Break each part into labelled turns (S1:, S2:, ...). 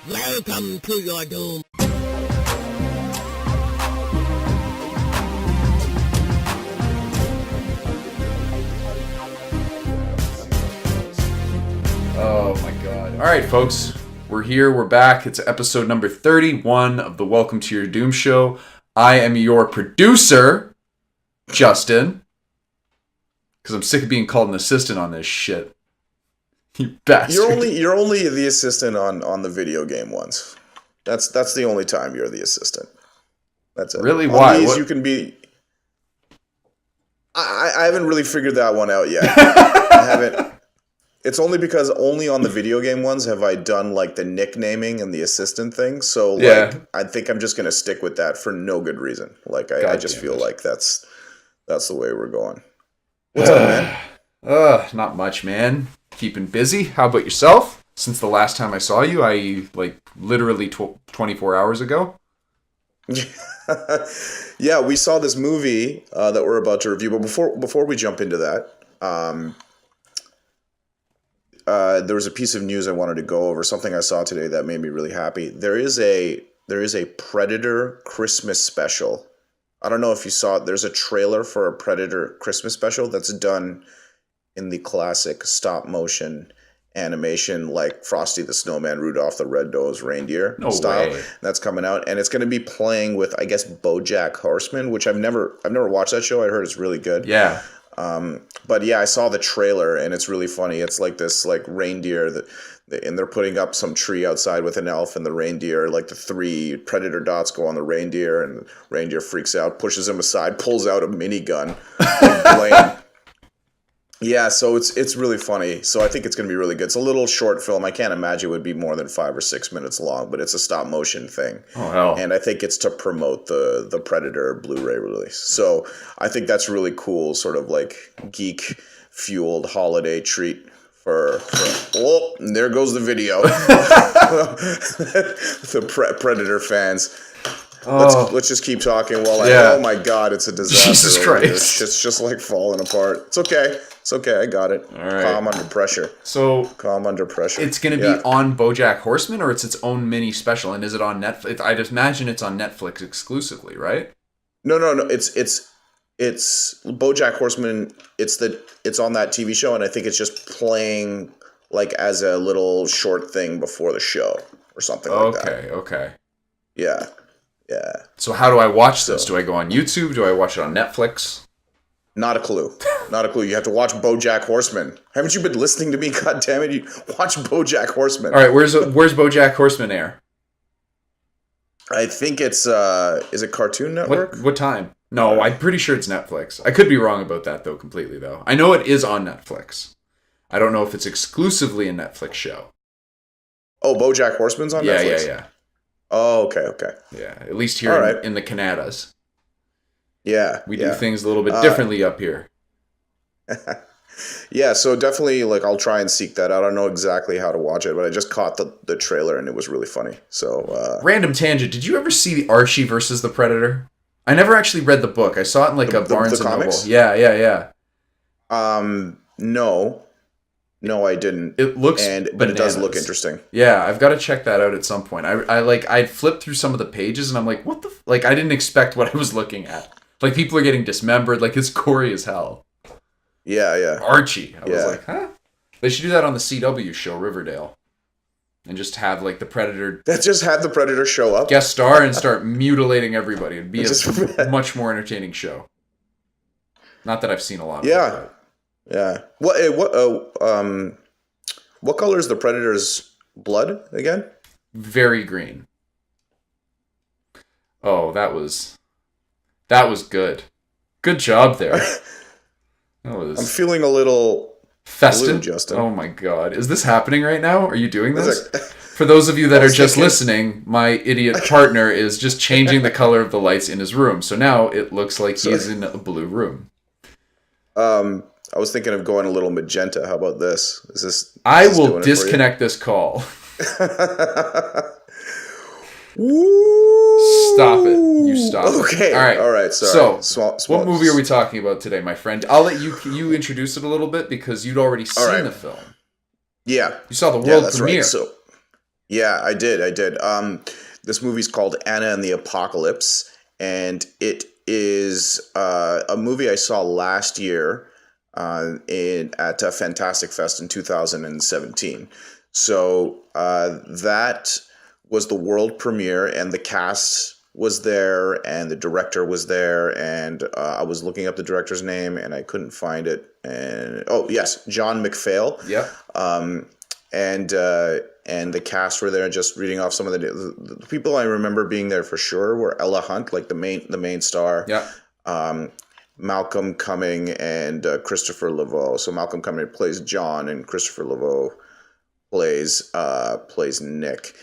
S1: Welcome to your doom.
S2: Oh my god. Alright folks, we're here, we're back. It's episode number 31 of the Welcome to Your Doom show. I am your producer, Justin. Because I'm sick of being called an assistant on this shit. You bastard.
S3: You're only the assistant on the video game ones. That's the only time you're the assistant. That's it.
S2: Really?
S3: On
S2: Why?
S3: these
S2: What?
S3: you can be. I haven't really figured that one out yet. I haven't. It's only because only on the video game ones have I done like the nicknaming and the assistant thing. So like I think I'm just gonna stick with that for no good reason. Like I just feel like that's the way we're going. What's up, man?
S2: Not much, man. Keeping busy. How about yourself? Since the last time I saw you, i.e. like literally 24 hours ago.
S3: Yeah, we saw this movie that we're about to review. But before we jump into that, there was a piece of news I wanted to go over. Something I saw today that made me really happy. There is a Predator Christmas special. I don't know if you saw it. There's a trailer for a Predator Christmas special that's done in the classic stop motion animation, like Frosty the Snowman, Rudolph the Red-Nosed Reindeer style.
S2: Way.
S3: That's coming out, and it's going to be playing with, I guess, BoJack Horseman, which I've never watched that show. I heard it's really good.
S2: Yeah.
S3: But yeah, I saw the trailer, and it's really funny. It's like this like reindeer and they're putting up some tree outside with an elf and the reindeer. Like the three predator dots go on the reindeer, and the reindeer freaks out, pushes him aside, pulls out a minigun. Yeah, so it's really funny. So I think it's going to be really good. It's a little short film. I can't imagine it would be more than 5 or 6 minutes long, but it's a stop motion thing.
S2: Oh, hell.
S3: And I think it's to promote the Predator Blu-ray release. So I think that's really cool, sort of like geek-fueled holiday treat for oh, and there goes the video. The Predator fans. Let's just keep talking while oh my god, it's a disaster.
S2: Jesus Christ.
S3: It's just like falling apart. It's okay. I got it.
S2: All right.
S3: Calm under pressure. Calm under pressure.
S2: It's going to be on BoJack Horseman, or it's its own mini special, and is it on Netflix? I just imagine it's on Netflix exclusively, right?
S3: No. It's BoJack Horseman. It's on that TV show, and I think it's just playing like as a little short thing before the show or something like that.
S2: Okay.
S3: Yeah.
S2: So how do I watch this? Do I go on YouTube? Do I watch it on Netflix?
S3: Not a clue. You have to watch BoJack Horseman. Haven't you been listening to me? God damn it! You watch BoJack Horseman.
S2: All right, where's BoJack Horseman air?
S3: I think it's is it Cartoon Network?
S2: What time? No, I'm pretty sure it's Netflix. I could be wrong about that though, completely though. I know it is on Netflix. I don't know if it's exclusively a Netflix show.
S3: Oh, BoJack Horseman's on Netflix?
S2: Yeah.
S3: Oh, okay.
S2: Yeah, at least here in the Canadas.
S3: Yeah.
S2: We do things a little bit differently up here.
S3: Yeah, so definitely, like, I'll try and seek that out. I don't know exactly how to watch it, but I just caught the trailer, and it was really funny. So,
S2: random tangent. Did you ever see the Archie versus the Predator? I never actually read the book. I saw it in, like, a Barnes & Noble. Yeah.
S3: No, I didn't.
S2: It looks
S3: but it does look interesting.
S2: Yeah, I've got to check that out at some point. I flipped through some of the pages, and I'm like, what the... Like, I didn't expect what I was looking at. Like, people are getting dismembered. Like, it's gory as hell.
S3: Yeah.
S2: Archie. I was like, huh? They should do that on the CW show, Riverdale. And just have, like, the Predator...
S3: Just have the Predator show up?
S2: Guest star and start mutilating everybody. It'd be a much more entertaining show. Not that I've seen a lot of it.
S3: Yeah. What color is the Predator's blood again?
S2: Very green. Oh, that was good. Good job there.
S3: I'm feeling a little
S2: festive,
S3: blue, Justin.
S2: Oh my god. Is this happening right now? Are you doing this? For those of you that are just listening, my idiot partner is just changing the color of the lights in his room. So now it looks like he's in a blue room.
S3: I was thinking of going a little magenta. How about this?
S2: I will disconnect this call. Stop it. You stop it.
S3: Okay. All right.
S2: So,
S3: Sorry.
S2: what movie are we talking about today, my friend? I'll let you introduce it a little bit because you'd already seen the film.
S3: Yeah.
S2: You saw the world premiere.
S3: Right. So, Yeah, I did. I did. This movie's called Anna and the Apocalypse, and it is a movie I saw last year at Fantastic Fest in 2017. So that was the world premiere, and the cast was there, and the director was there, and I was looking up the director's name, and I couldn't find it. And oh yes, John McPhail.
S2: Yeah.
S3: And the cast were there. Just reading off some of the people I remember being there for sure were Ella Hunt, like the main star.
S2: Yeah.
S3: Malcolm Cumming and Christopher Laveau. So Malcolm Cumming plays John, and Christopher Laveau plays Nick.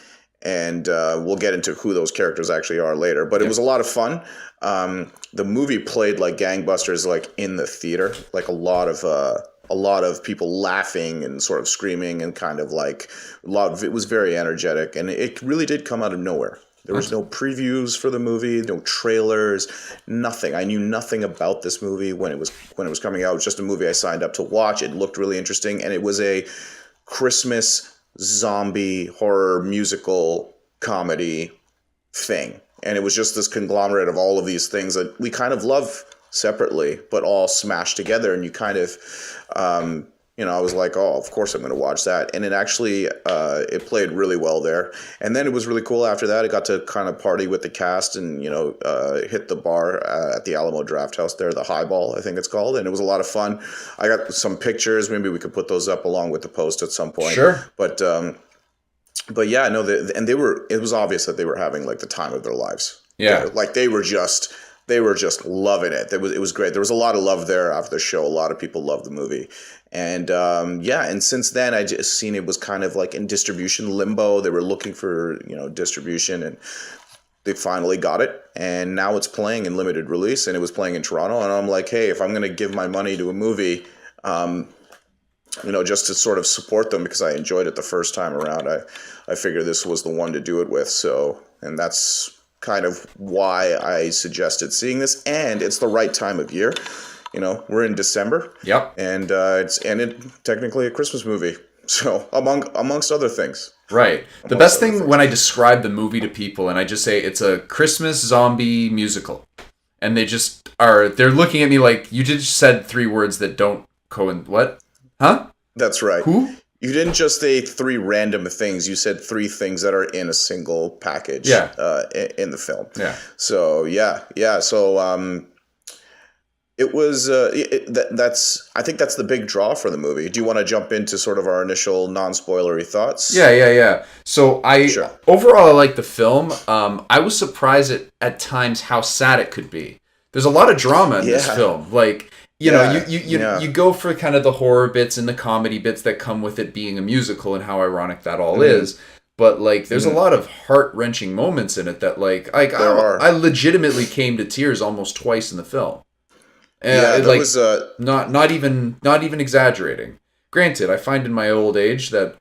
S3: And we'll get into who those characters actually are later. But it was a lot of fun. The movie played like gangbusters, like in the theater, like a lot of people laughing and sort of screaming, and kind of like it was very energetic, and it really did come out of nowhere. There was no previews for the movie, no trailers, nothing. I knew nothing about this movie when it was coming out. It was just a movie I signed up to watch. It looked really interesting, and it was a Christmas zombie horror musical comedy thing. And it was just this conglomerate of all of these things that we kind of love separately, but all smashed together. And you kind of, I was like, oh, of course I'm going to watch that. And it actually, it played really well there. And then it was really cool after that. I got to kind of party with the cast and, hit the bar at the Alamo Draft House there, the Highball, I think it's called. And it was a lot of fun. I got some pictures. Maybe we could put those up along with the post at some point.
S2: Sure.
S3: But yeah, no, it was obvious that they were having like the time of their lives.
S2: Yeah.
S3: Like they were just loving it. It was great. There was a lot of love there after the show. A lot of people loved the movie. And and since then I just seen it was kind of like in distribution limbo. They were looking for, distribution, and they finally got it. And now it's playing in limited release, and it was playing in Toronto. And I'm like, hey, if I'm going to give my money to a movie, just to sort of support them because I enjoyed it the first time around, I figured this was the one to do it with. So, and that's kind of why I suggested seeing this, and it's the right time of year. We're in December.
S2: Yep.
S3: And it's technically a Christmas movie. So amongst other things.
S2: Right. The best thing when I describe the movie to people, and I just say it's a Christmas zombie musical, and they're looking at me like, you just said three words that don't what? Huh?
S3: That's right.
S2: Who?
S3: You didn't just say three random things. You said three things that are in a single package.
S2: Yeah.
S3: In the film.
S2: Yeah.
S3: So yeah. So it was. I think that's the big draw for the movie. Do you want to jump into sort of our initial non-spoilery thoughts?
S2: Yeah. So overall I like the film. I was surprised at times how sad it could be. There's a lot of drama in this film. Like. You go for kind of the horror bits and the comedy bits that come with it being a musical, and how ironic that all is. But like, there's a lot of heart-wrenching moments in it that I legitimately came to tears almost twice in the film. And was not even exaggerating. Granted, I find in my old age that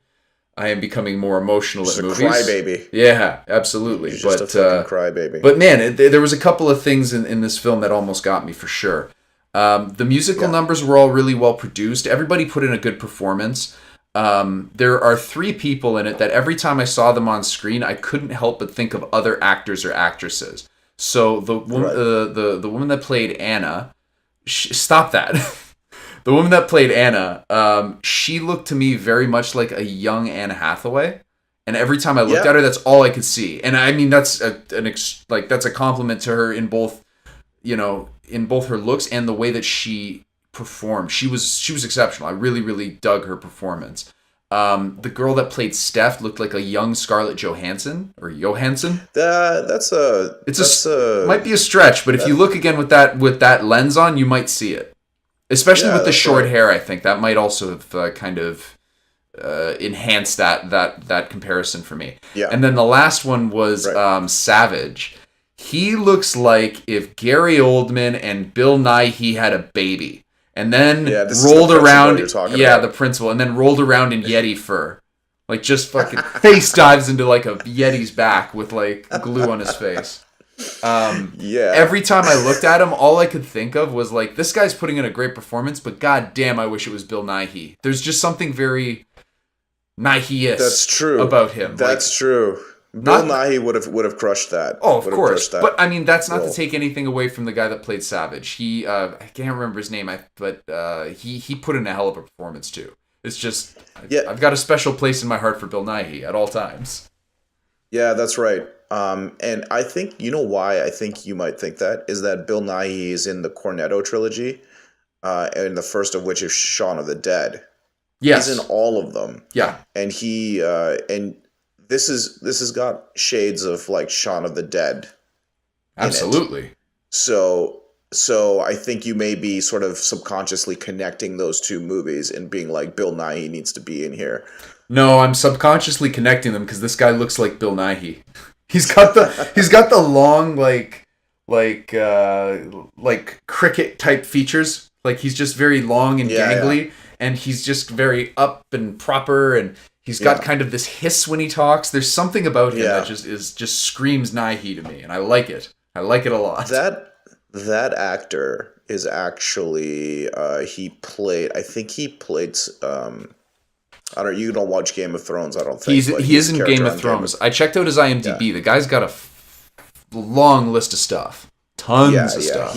S2: I am becoming more emotional at movies.
S3: Crybaby.
S2: Yeah, absolutely.
S3: You're just a fucking crybaby.
S2: But man, there was a couple of things in this film that almost got me for sure. The musical numbers were all really well produced. Everybody put in a good performance. There are three people in it that every time I saw them on screen, I couldn't help but think of other actors or actresses. So the woman that played Anna, stop that. The woman that played Anna, she looked to me very much like a young Anne Hathaway. And every time I looked at her, that's all I could see. And I mean, that's a compliment to her in both her looks and the way that she performed. She was exceptional. I really, really dug her performance. The girl that played Steph looked like a young Scarlett Johansson. Might be a stretch, but if you look again with that lens on, you might see it. Especially with the short hair, I think that might also have kind of enhanced that comparison for me. Yeah. And then the last one was Savage. He looks like if Gary Oldman and Bill Nighy had a baby, and then rolled around. The principal, and then rolled around in Yeti fur, like just fucking face dives into like a Yeti's back with like glue on his face. Every time I looked at him, all I could think of was like, this guy's putting in a great performance, but god damn, I wish it was Bill Nighy. There's just something very Nighyist.
S3: That's true
S2: about him.
S3: That's true. Bill Nighy would have crushed that.
S2: Oh, of course. But I mean, that's not
S3: role.
S2: to take anything away from the guy that played Savage. He, I can't remember his name, but he put in a hell of a performance too. It's just, I've got a special place in my heart for Bill Nighy at all times.
S3: Yeah, that's right. And I think, you know why I think you might think that, is that Bill Nighy is in the Cornetto trilogy, and the first of which is Shaun of the Dead.
S2: Yes.
S3: He's in all of them.
S2: Yeah.
S3: And he, and this has got shades of like Shaun of the Dead.
S2: Absolutely.
S3: So I think you may be sort of subconsciously connecting those two movies and being like, Bill Nighy needs to be in here.
S2: No, I'm subconsciously connecting them because this guy looks like Bill Nighy. He's got the long like cricket type features. Like he's just very long and gangly, and he's just very up and proper, and he's got kind of this hiss when he talks. There's something about him that just screams Nighy to me, and I like it. I like it a lot.
S3: That actor is actually he played. You don't watch Game of Thrones, I don't think.
S2: He is in Game of Thrones. I checked out his IMDb. Yeah. The guy's got a long list of stuff. Tons of stuff.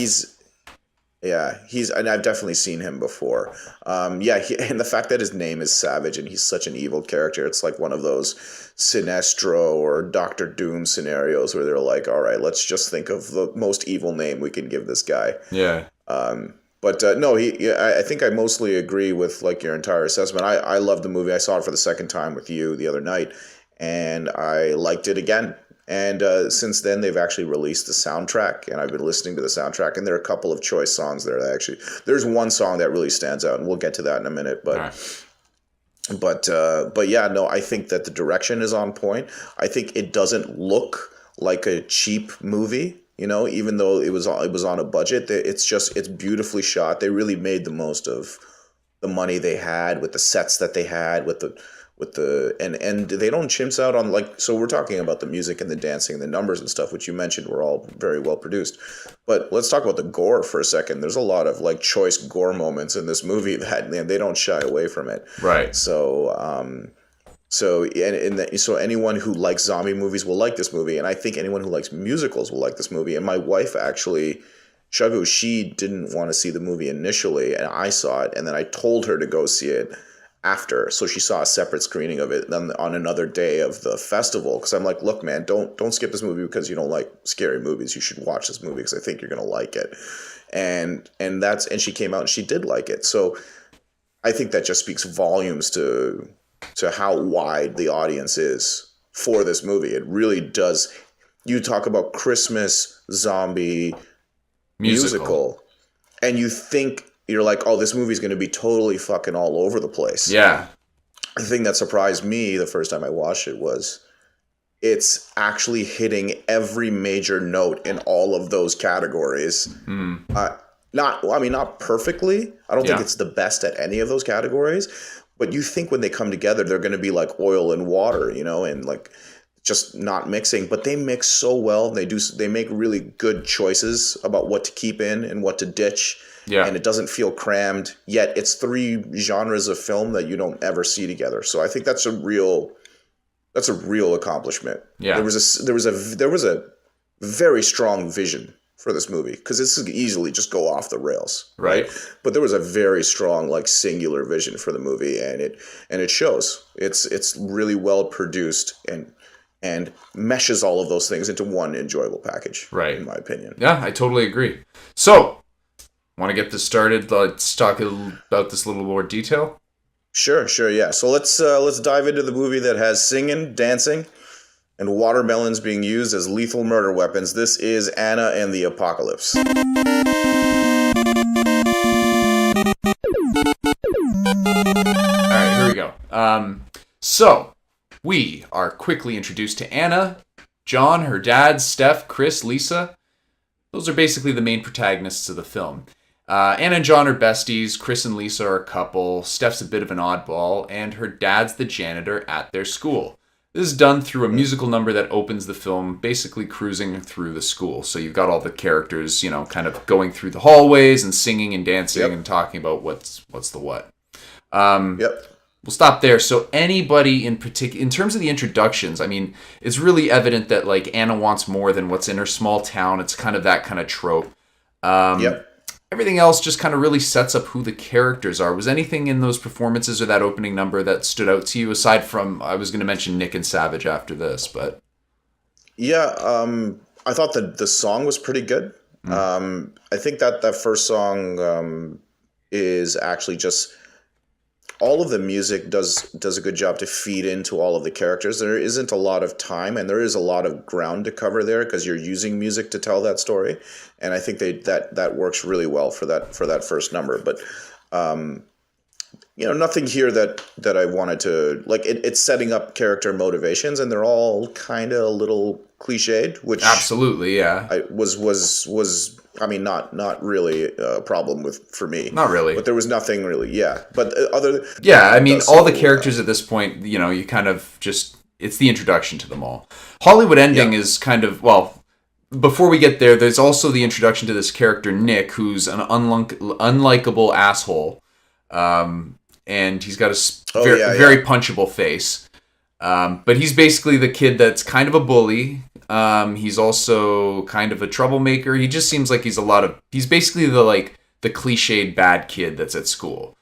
S2: And I've definitely seen him before. And the fact that his name is Savage and he's such an evil character, it's like one of those Sinestro or Doctor Doom scenarios where they're like, all right, let's just think of the most evil name we can give this guy. Yeah.
S3: I think I mostly agree with like your entire assessment. I love the movie. I saw it for the second time with you the other night, and I liked it again. And since then, they've actually released the soundtrack, and I've been listening to the soundtrack. And there are a couple of choice songs there that actually. There's one song that really stands out, and we'll get to that in a minute. But, I think that the direction is on point. I think it doesn't look like a cheap movie. You know, even though it was on a budget, it's beautifully shot. They really made the most of the money they had with the sets that they had and they don't chimps out on like, so we're talking about the music and the dancing and the numbers and stuff, which you mentioned were all very well produced. But let's talk about the gore for a second. There's a lot of like choice gore moments in this movie that they don't shy away from it.
S2: Right.
S3: So anyone who likes zombie movies will like this movie, and I think anyone who likes musicals will like this movie. And my wife actually, Shagu, she didn't want to see the movie initially, and I saw it, and then I told her to go see it after. So she saw a separate screening of it on another day of the festival. Because I'm like, look, man, don't skip this movie because you don't like scary movies. You should watch this movie because I think you're gonna like it. And she came out and she did like it. So I think that just speaks volumes to how wide the audience is for this movie. It really does. You talk about Christmas zombie musical and you think, you're like, oh, this movie's going to be totally fucking all over the place.
S2: Yeah.
S3: The thing that surprised me the first time I watched it was it's actually hitting every major note in all of those categories. Not perfectly. I don't think it's the best at any of those categories. But you think when they come together, they're going to be like oil and water, you know, and like just not mixing. But they mix so well. They make really good choices about what to keep in and what to ditch. Yeah. And it doesn't feel crammed. Yet it's three genres of film that you don't ever see together. So I think that's a real accomplishment. Yeah. There was a very strong vision for this movie, because this could easily just go off the rails, right? But there was a very strong, like, singular vision for the movie, and it shows. It's really well produced and meshes all of those things into one enjoyable package, right? In my opinion.
S2: Yeah, I totally agree. So, want to get this started? Let's talk about this a little more detail.
S3: Sure, yeah. So let's dive into the movie that has singing, dancing, and watermelons being used as lethal murder weapons. This is Anna and the Apocalypse. All
S2: right, here we go. So, we are quickly introduced to Anna, John, her dad, Steph, Chris, Lisa. Those are basically the main protagonists of the film. Anna and John are besties, Chris and Lisa are a couple, Steph's a bit of an oddball, and her dad's the janitor at their school. This is done through a musical number that opens the film, basically cruising through the school. So you've got all the characters, you know, kind of going through the hallways and singing and dancing and talking about what's the what. we'll stop there. So anybody in particular, in terms of the introductions, I mean, it's really evident that like Anna wants more than what's in her small town. It's kind of that kind of trope.
S3: Yep.
S2: Everything else just kind of really sets up who the characters are. Was anything in those performances or that opening number that stood out to you, aside from, I was going to mention Nick and Savage after this, but...
S3: Yeah, I thought that the song was pretty good. I think that first song is actually just... all of the music does a good job to feed into all of the characters. There isn't a lot of time, and there is a lot of ground to cover there because you're using music to tell that story, and I think that works really well for that first number. But nothing here that I wanted to like. It's setting up character motivations, and they're all kind of a little cliched, which
S2: absolutely, yeah,
S3: was. I mean, not really a problem for me.
S2: Not really.
S3: But there was nothing really, yeah. But
S2: I mean, all the characters at this point, you kind of just, it's the introduction to them all. Hollywood Ending is kind of, well, before we get there, there's also the introduction to this character, Nick, who's an unlikable asshole. And he's got a very punchable face. But he's basically the kid that's kind of a bully. He's also kind of a troublemaker. He just seems like he's basically the cliched bad kid that's at school.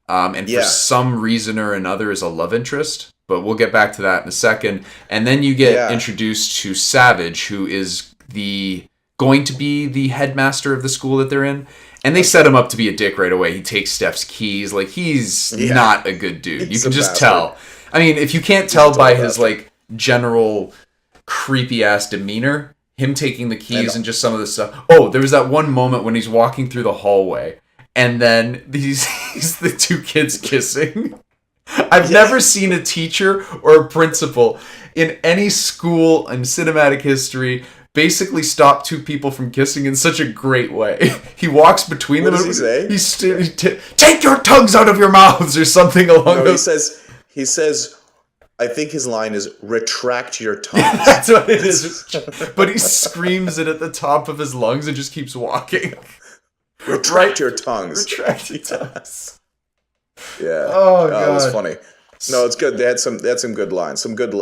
S2: And for some reason or another is a love interest, but we'll get back to that in a second. And then you get introduced to Savage, who is going to be the headmaster of the school that they're in. And they set him up to be a dick right away. He takes Steph's keys. Like, he's not a good dude. You can just tell. I mean, if you can't tell by his general creepy ass demeanor, him taking the keys and just some of the stuff. Oh, there was that one moment when he's walking through the hallway and then he's the two kids kissing. I've never seen a teacher or a principal in any school in cinematic history basically stop two people from kissing in such a great way. He walks between them.
S3: What does he say?
S2: Take your tongues out of your mouths or something along those.
S3: He says, I think his line is, retract your tongues.
S2: That's what it is. But he screams it at the top of his lungs and just keeps walking.
S3: Retract your tongues.
S2: Retract your tongues.
S3: Yeah.
S2: Oh, God.
S3: That was funny. No, it's good. They had some good lines, some good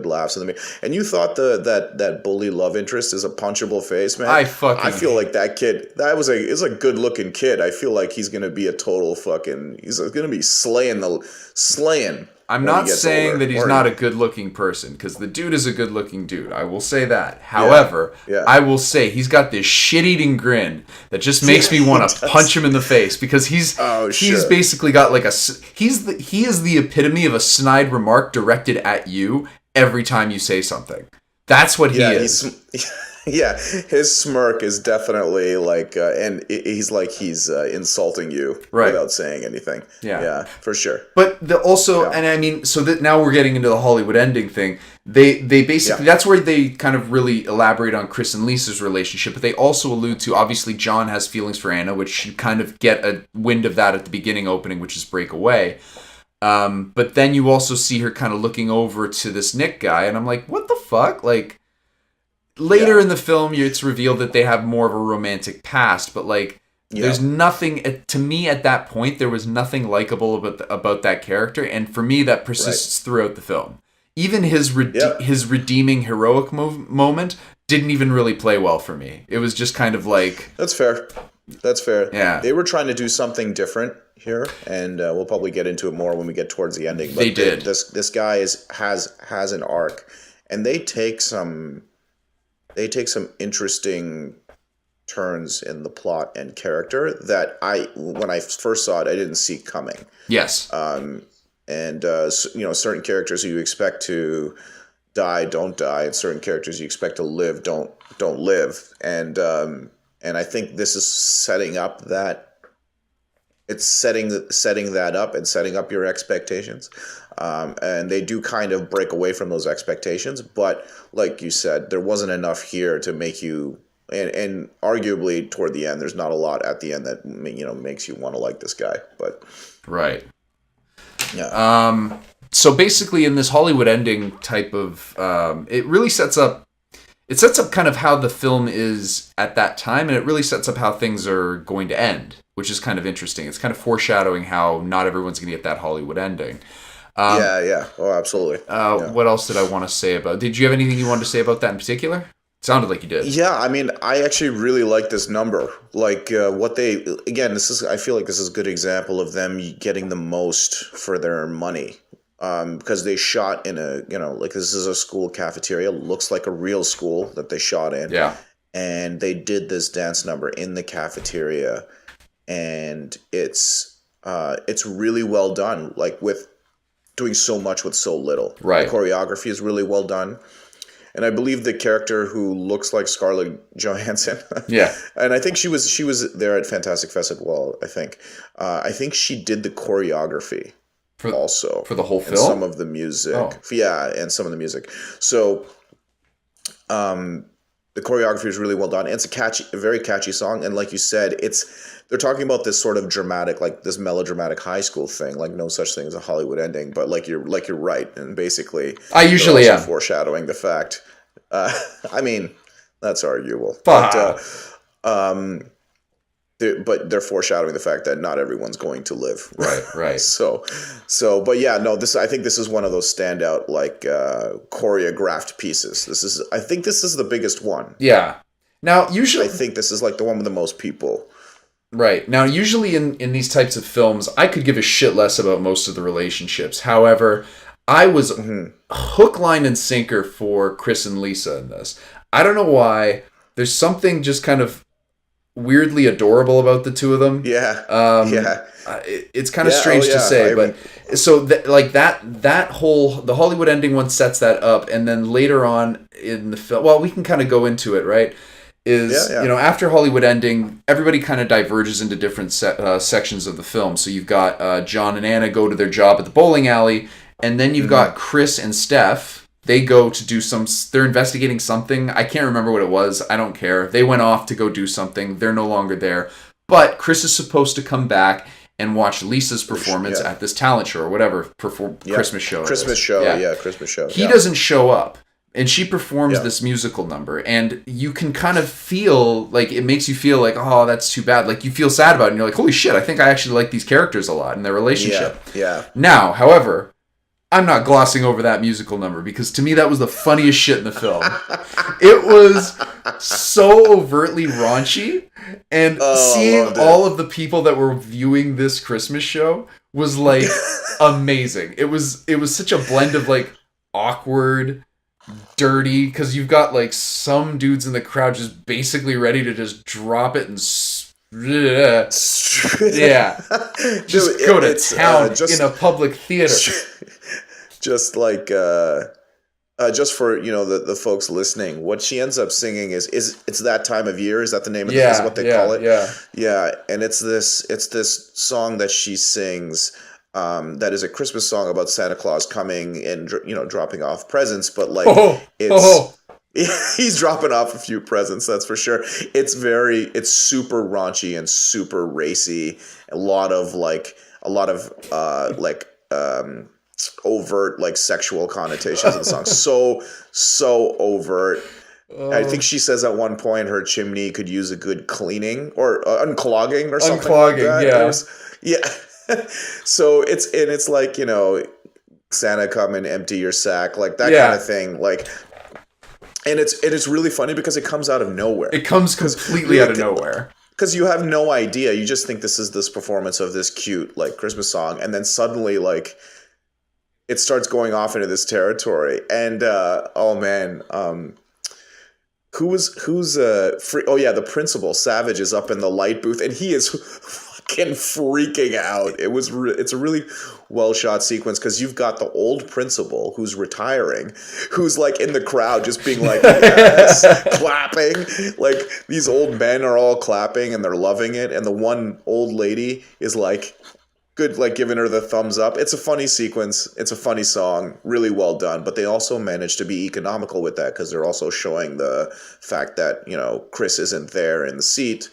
S3: laughs in the. And you thought that bully love interest is a punchable face, man. I feel like that kid. Is a good looking kid. I feel like he's gonna be a total fucking. He's gonna be slaying.
S2: I'm not saying that he's not a good-looking person, because the dude is a good-looking dude. I will say that. However, I will say he's got this shit-eating grin that just makes me want to punch him in the face, because he's basically got like he is the epitome of a snide remark directed at you every time you say something. That's what he is.
S3: His smirk is definitely and he's insulting you without saying anything. Yeah, for sure.
S2: But and I mean, so that now we're getting into the Hollywood Ending thing. They basically that's where they kind of really elaborate on Chris and Lisa's relationship. But they also allude to, obviously, John has feelings for Anna, which you kind of get a wind of that at the beginning opening, which is Breakaway. But then you also see her kind of looking over to this Nick guy, and I'm like, what the fuck, like. Later in the film, it's revealed that they have more of a romantic past, but there's nothing, to me at that point, there was nothing likable about that character, and for me, that persists throughout the film. Even his redeeming heroic moment didn't even really play well for me. It was just kind of like...
S3: That's fair.
S2: Yeah.
S3: They were trying to do something different here, and we'll probably get into it more when we get towards the ending. But
S2: they did.
S3: This guy has an arc, and they take some interesting turns in the plot and character that when I first saw it, I didn't see coming.
S2: Yes.
S3: Certain characters you expect to die don't die, and certain characters you expect to live don't live. And I think this is setting up that. It's setting that up and setting up your expectations. And they do kind of break away from those expectations, but like you said, there wasn't enough here to make you, and arguably toward the end, there's not a lot at the end that makes you want to like this guy. But
S2: right,
S3: yeah.
S2: So basically, in this Hollywood Ending type of, it really sets up kind of how the film is at that time, and it really sets up how things are going to end, which is kind of interesting. It's kind of foreshadowing how not everyone's going to get that Hollywood ending.
S3: Yeah. Oh, absolutely. Yeah.
S2: What else did I want to say about? Did you have anything you wanted to say about that in particular? Sounded like you did.
S3: Yeah, I mean, I actually really like this number. Like what they again, this is I feel like this is a good example of them getting the most for their money. Because they shot in a, like this is a school cafeteria, looks like a real school that they shot in.
S2: Yeah.
S3: And they did this dance number in the cafeteria, and it's really well done, like with doing so much with so little.
S2: Right.
S3: The choreography is really well done. And I believe the character who looks like Scarlett Johansson.
S2: Yeah.
S3: And I think she was there at Fantastic Fest as well, I think. I think she did the choreography also.
S2: For the whole film?
S3: And some of the music.
S2: Oh.
S3: Yeah, and some of the music. So the choreography is really well done. And it's a very catchy song. And like you said, they're talking about this sort of dramatic, like this melodramatic high school thing, like no such thing as a Hollywood ending. But like you're right, and basically,
S2: I usually am
S3: foreshadowing the fact. I mean, that's arguable. But they're foreshadowing the fact that not everyone's going to live.
S2: Right.
S3: But yeah, no. I think this is one of those standout choreographed pieces. I think this is the biggest one.
S2: Yeah. Now, usually,
S3: I think this is like the one with the most people.
S2: Right. Now, usually in these types of films, I could give a shit less about most of the relationships. However, I was hook, line, and sinker for Chris and Lisa in this. I don't know why. There's something just kind of weirdly adorable about the two of them.
S3: Yeah.
S2: It's kind of strange to say, but so the Hollywood ending one sets that up, and then later on in the film, well, we can kind of go into it, right? After Hollywood ending, everybody kind of diverges into different sections of the film. So you've got John and Anna go to their job at the bowling alley, and then you've got Chris and Steph. They go to do they're investigating something. I can't remember what it was. I don't care. They went off to go do something. They're no longer there. But Chris is supposed to come back and watch Lisa's performance at this talent show or whatever Christmas show.
S3: Christmas show.
S2: He doesn't show up. And she performs this musical number, and you can kind of feel, like, it makes you feel like, oh, that's too bad. Like, you feel sad about it, and you're like, holy shit, I think I actually like these characters a lot and their relationship.
S3: Yeah.
S2: Now, however, I'm not glossing over that musical number, because to me, that was the funniest shit in the film. It was so overtly raunchy, and seeing all of the people that were viewing this Christmas show was, like, amazing. It was such a blend of, like, awkward, dirty, because you've got like some dudes in the crowd just basically ready to just drop it and just go to town in a public theater.
S3: Just like just for the folks listening, what she ends up singing is it's that time of year. Is that the name of is what they call it? Yeah, and it's this song that she sings. That is a Christmas song about Santa Claus coming and dropping off presents, but like he's dropping off a few presents, that's for sure. It's super raunchy and super racy. A lot of overt like sexual connotations in the song. So overt. I think she says at one point her chimney could use a good cleaning or unclogging or something like that. Yeah. So it's like, Santa come and empty your sack, like that kind of thing. Like, and it's really funny because it comes out of nowhere.
S2: It comes completely out of nowhere.
S3: Because you have no idea. You just think this is this performance of this cute like Christmas song, and then suddenly like it starts going off into this territory. And the principal Savage is up in the light booth, and he is fucking freaking out. It's a really well shot sequence because you've got the old principal who's retiring, who's like in the crowd just being like yes, clapping. Like these old men are all clapping and they're loving it, and the one old lady is like good, like giving her the thumbs up. It's a funny sequence. It's a funny song. Really well done. But they also managed to be economical with that because they're also showing the fact that, Chris isn't there in the seat.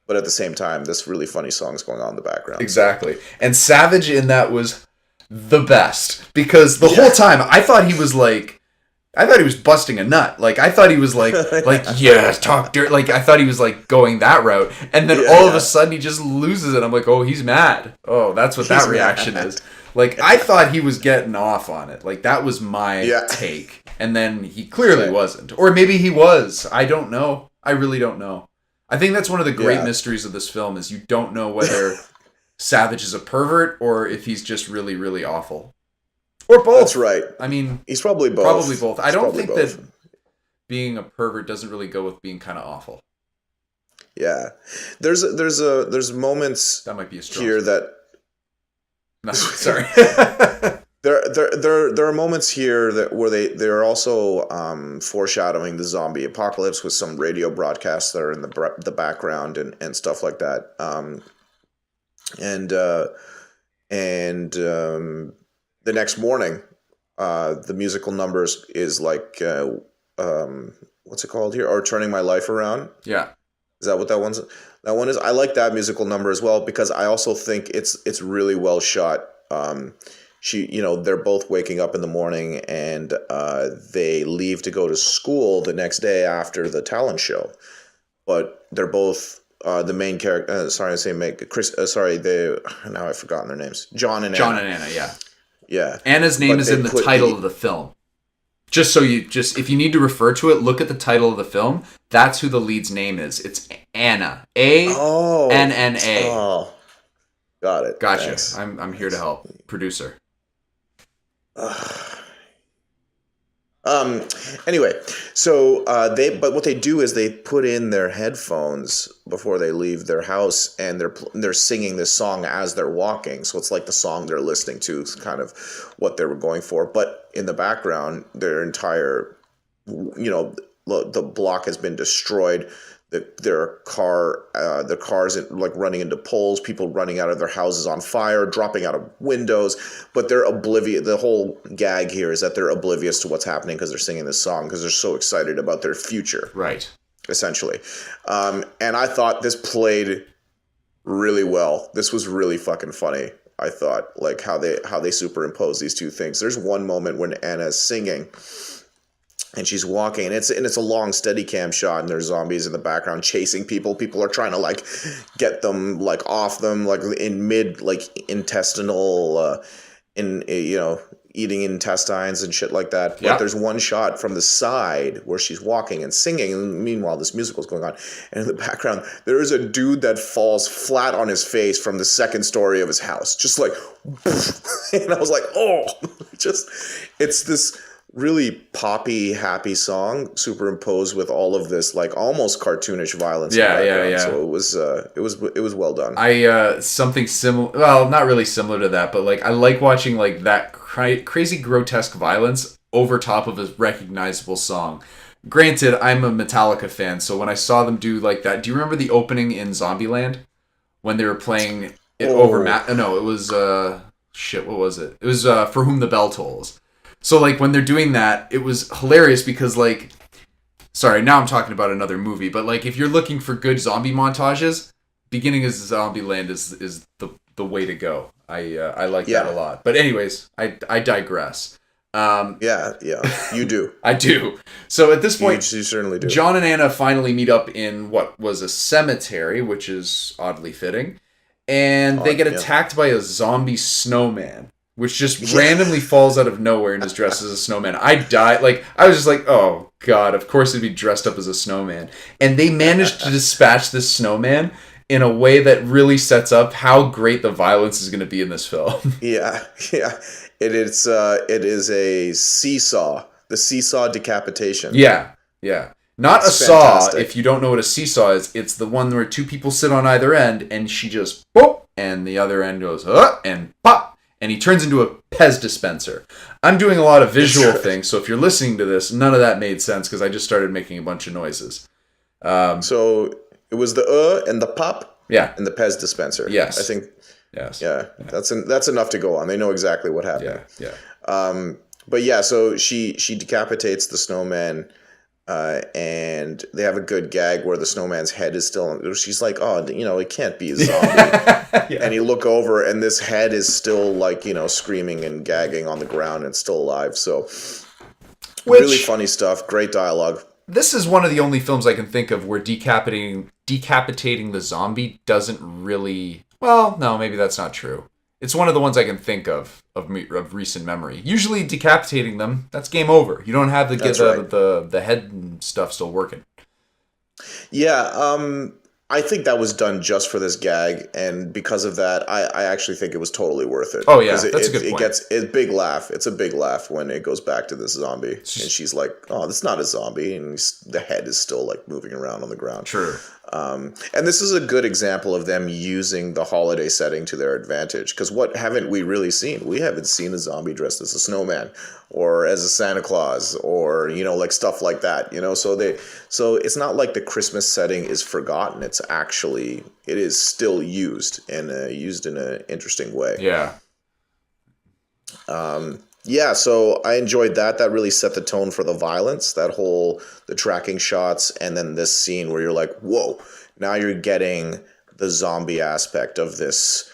S3: But at the same time, this really funny song is going on in the background.
S2: Exactly. And Savage in that was the best. Because the whole time, I thought he was like I thought he was busting a nut. Like, I thought he was like, yeah, talk dirt. Like, I thought he was like going that route. And then all of a sudden he just loses it. I'm like, oh, he's mad. Oh, that's what that reaction is. Like, I thought he was getting off on it. Like, that was my take. And then he clearly wasn't. Or maybe he was. I don't know. I really don't know. I think that's one of the great mysteries of this film is you don't know whether Savage is a pervert or if he's just really, really awful. Or both.
S3: That's right.
S2: I mean,
S3: he's probably both.
S2: Probably both. I don't think that being a pervert doesn't really go with being kind of awful.
S3: Yeah, there's moments
S2: that might be a strong
S3: here
S2: story.
S3: that.
S2: No, sorry.
S3: there are moments here where they're also foreshadowing the zombie apocalypse with some radio broadcasts that are in the background and stuff like that. The next morning, the musical numbers is like what's it called here? Or Turning My Life Around.
S2: Yeah.
S3: Is that what that one's? That one is. I like that musical number as well because I also think it's really well shot. They're both waking up in the morning and they leave to go to school the next day after the talent show, but they're both the main character. Now I've forgotten their names. John and Anna. Yeah. Yeah.
S2: Anna's name is in the title of the film. If you need to refer to it, look at the title of the film. That's who the lead's name is. It's Anna. A-N-N-A.
S3: Oh, got it.
S2: Gotcha.
S3: Thanks.
S2: I'm here to help. Producer.
S3: Anyway, so what they do is they put in their headphones before they leave their house, and they're singing this song as they're walking. So it's like the song they're listening to is kind of what they were going for. But in the background, their entire, the block has been destroyed. The cars like running into poles, people running out of their houses on fire, dropping out of windows, but they're oblivious. The whole gag here is that they're oblivious to what's happening because they're singing this song because they're so excited about their future.
S2: Right.
S3: Essentially. And I thought this played really well. This was really fucking funny. I thought like how they superimpose these two things. There's one moment when Anna's singing and she's walking, and it's a long steady cam shot, and there's zombies in the background chasing people. People are trying to like get them like off them, like in mid like intestinal, eating intestines and shit like that.
S2: Yeah.
S3: But there's one shot from the side where she's walking and singing, and meanwhile this musical's going on, and in the background there is a dude that falls flat on his face from the second story of his house, just like, and I was like, oh, it's this really poppy, happy song superimposed with all of this like almost cartoonish violence.
S2: Yeah.
S3: So it was well done.
S2: Something similar. Well, not really similar to that, but like I like watching like that crazy, grotesque violence over top of a recognizable song. Granted, I'm a Metallica fan, so when I saw them do like that, do you remember the opening in Zombieland when they were playing it over? No, it was what was it? It was For Whom the Bell Tolls. So, like, when they're doing that, it was hilarious because, like... Sorry, now I'm talking about another movie, but, like, if you're looking for good zombie montages, beginning of Zombieland is the way to go. I like that a lot. But anyways, I digress.
S3: Yeah, you do.
S2: I do. So, at this point...
S3: You certainly do.
S2: John and Anna finally meet up in what was a cemetery, which is oddly fitting. And they get attacked by a zombie snowman, which just randomly falls out of nowhere and is dressed as a snowman. I died. Like, I was just like, oh, God, of course he'd be dressed up as a snowman. And they managed to dispatch this snowman in a way that really sets up how great the violence is going to be in this film.
S3: Yeah. It is a seesaw. The seesaw decapitation.
S2: Yeah. Not
S3: it's
S2: a saw,
S3: fantastic.
S2: if you don't know what a seesaw is. It's the one where two people sit on either end, and she just, boop, and the other end goes, and pop. And he turns into a Pez dispenser. I'm doing a lot of visual things, so if you're listening to this, none of that made sense because I just started making a bunch of noises.
S3: So it was the and the pop, and the Pez dispenser.
S2: Yes,
S3: I think.
S2: Yes,
S3: yeah. That's enough to go on. They know exactly what happened.
S2: Yeah.
S3: But yeah, so she decapitates the snowman. And they have a good gag where the snowman's head is still. She's like, "Oh, it can't be a zombie." And you look over, and this head is still like, screaming and gagging on the ground and still alive. So, Really funny stuff. Great dialogue.
S2: This is one of the only films I can think of where decapitating the zombie doesn't really... Well, no, maybe that's not true. It's one of the ones I can think of recent memory. Usually decapitating them, that's game over. You don't have the head and stuff still working.
S3: Yeah, I think that was done just for this gag, and because of that, I actually think it was totally worth it.
S2: Oh yeah, that's a good point.
S3: It's a big laugh. It's a big laugh when it goes back to this zombie, and she's like, "Oh, that's not a zombie," and the head is still like moving around on the ground.
S2: True.
S3: And this is a good example of them using the holiday setting to their advantage. Because what haven't we really seen? We haven't seen a zombie dressed as a snowman or as a Santa Claus or, like stuff like that, So it's not like the Christmas setting is forgotten. It is still used and used in an interesting way.
S2: Yeah.
S3: Yeah, so I enjoyed that. That really set the tone for the violence, the tracking shots, and then this scene where you're like, whoa, now you're getting the zombie aspect of this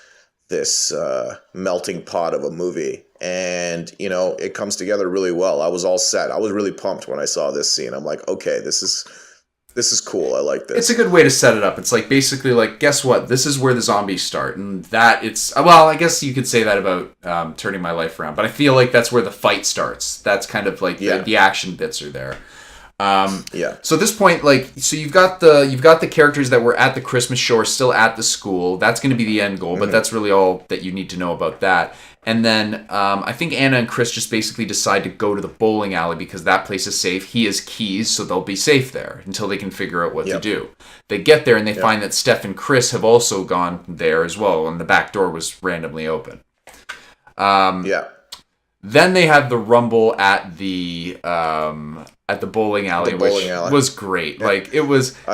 S3: melting pot of a movie. And, it comes together really well. I was all set. I was really pumped when I saw this scene. I'm like, okay, this is cool. I like this.
S2: It's a good way to set it up. It's like basically like, guess what? This is where the zombies start, and I guess you could say that about Turning My Life Around, but I feel like that's where the fight starts. That's kind of like the action bits are there. So at this point, you've got the characters that were at the Christmas show are still at the school. That's going to be the end goal, but that's really all that you need to know about that. And then I think Anna and Chris just basically decide to go to the bowling alley because that place is safe. He has keys, so they'll be safe there until they can figure out what to do. They get there and they find that Steph and Chris have also gone there as well, and the back door was randomly open. Then they have the rumble at the bowling alley, which was great. Yeah.
S3: I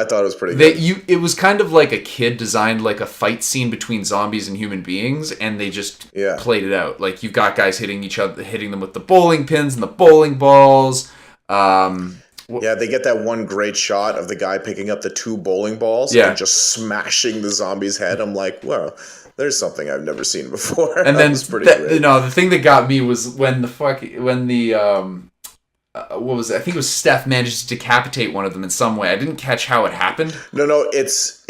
S3: thought it was pretty good.
S2: It was kind of like a kid designed like a fight scene between zombies and human beings, and they just played it out. Like you've got guys hitting them with the bowling pins and the bowling balls.
S3: They get that one great shot of the guy picking up the 2 bowling balls and just smashing the zombie's head. I'm like, well, there's something I've never seen before.
S2: And then pretty great. The thing that got me was when what was it? I think it was Steph managed to decapitate one of them in some way. I didn't catch how it happened.
S3: No, it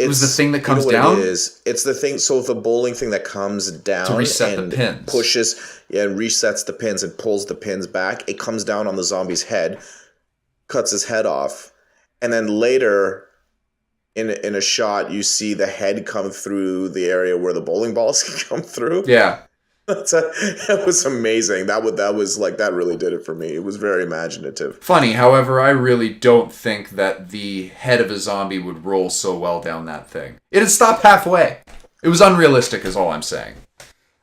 S3: was
S2: the thing that comes down.
S3: It's the thing. So the bowling thing that comes down
S2: to reset
S3: and
S2: the pins,
S3: pushes, and resets the pins and pulls the pins back. It comes down on the zombie's head, cuts his head off, and then later, in a shot, you see the head come through the area where the bowling balls come through.
S2: Yeah.
S3: That was amazing. That really did it for me. It was very imaginative.
S2: Funny, however, I really don't think that the head of a zombie would roll so well down that thing. It'd stop halfway. It was unrealistic, is all I'm saying.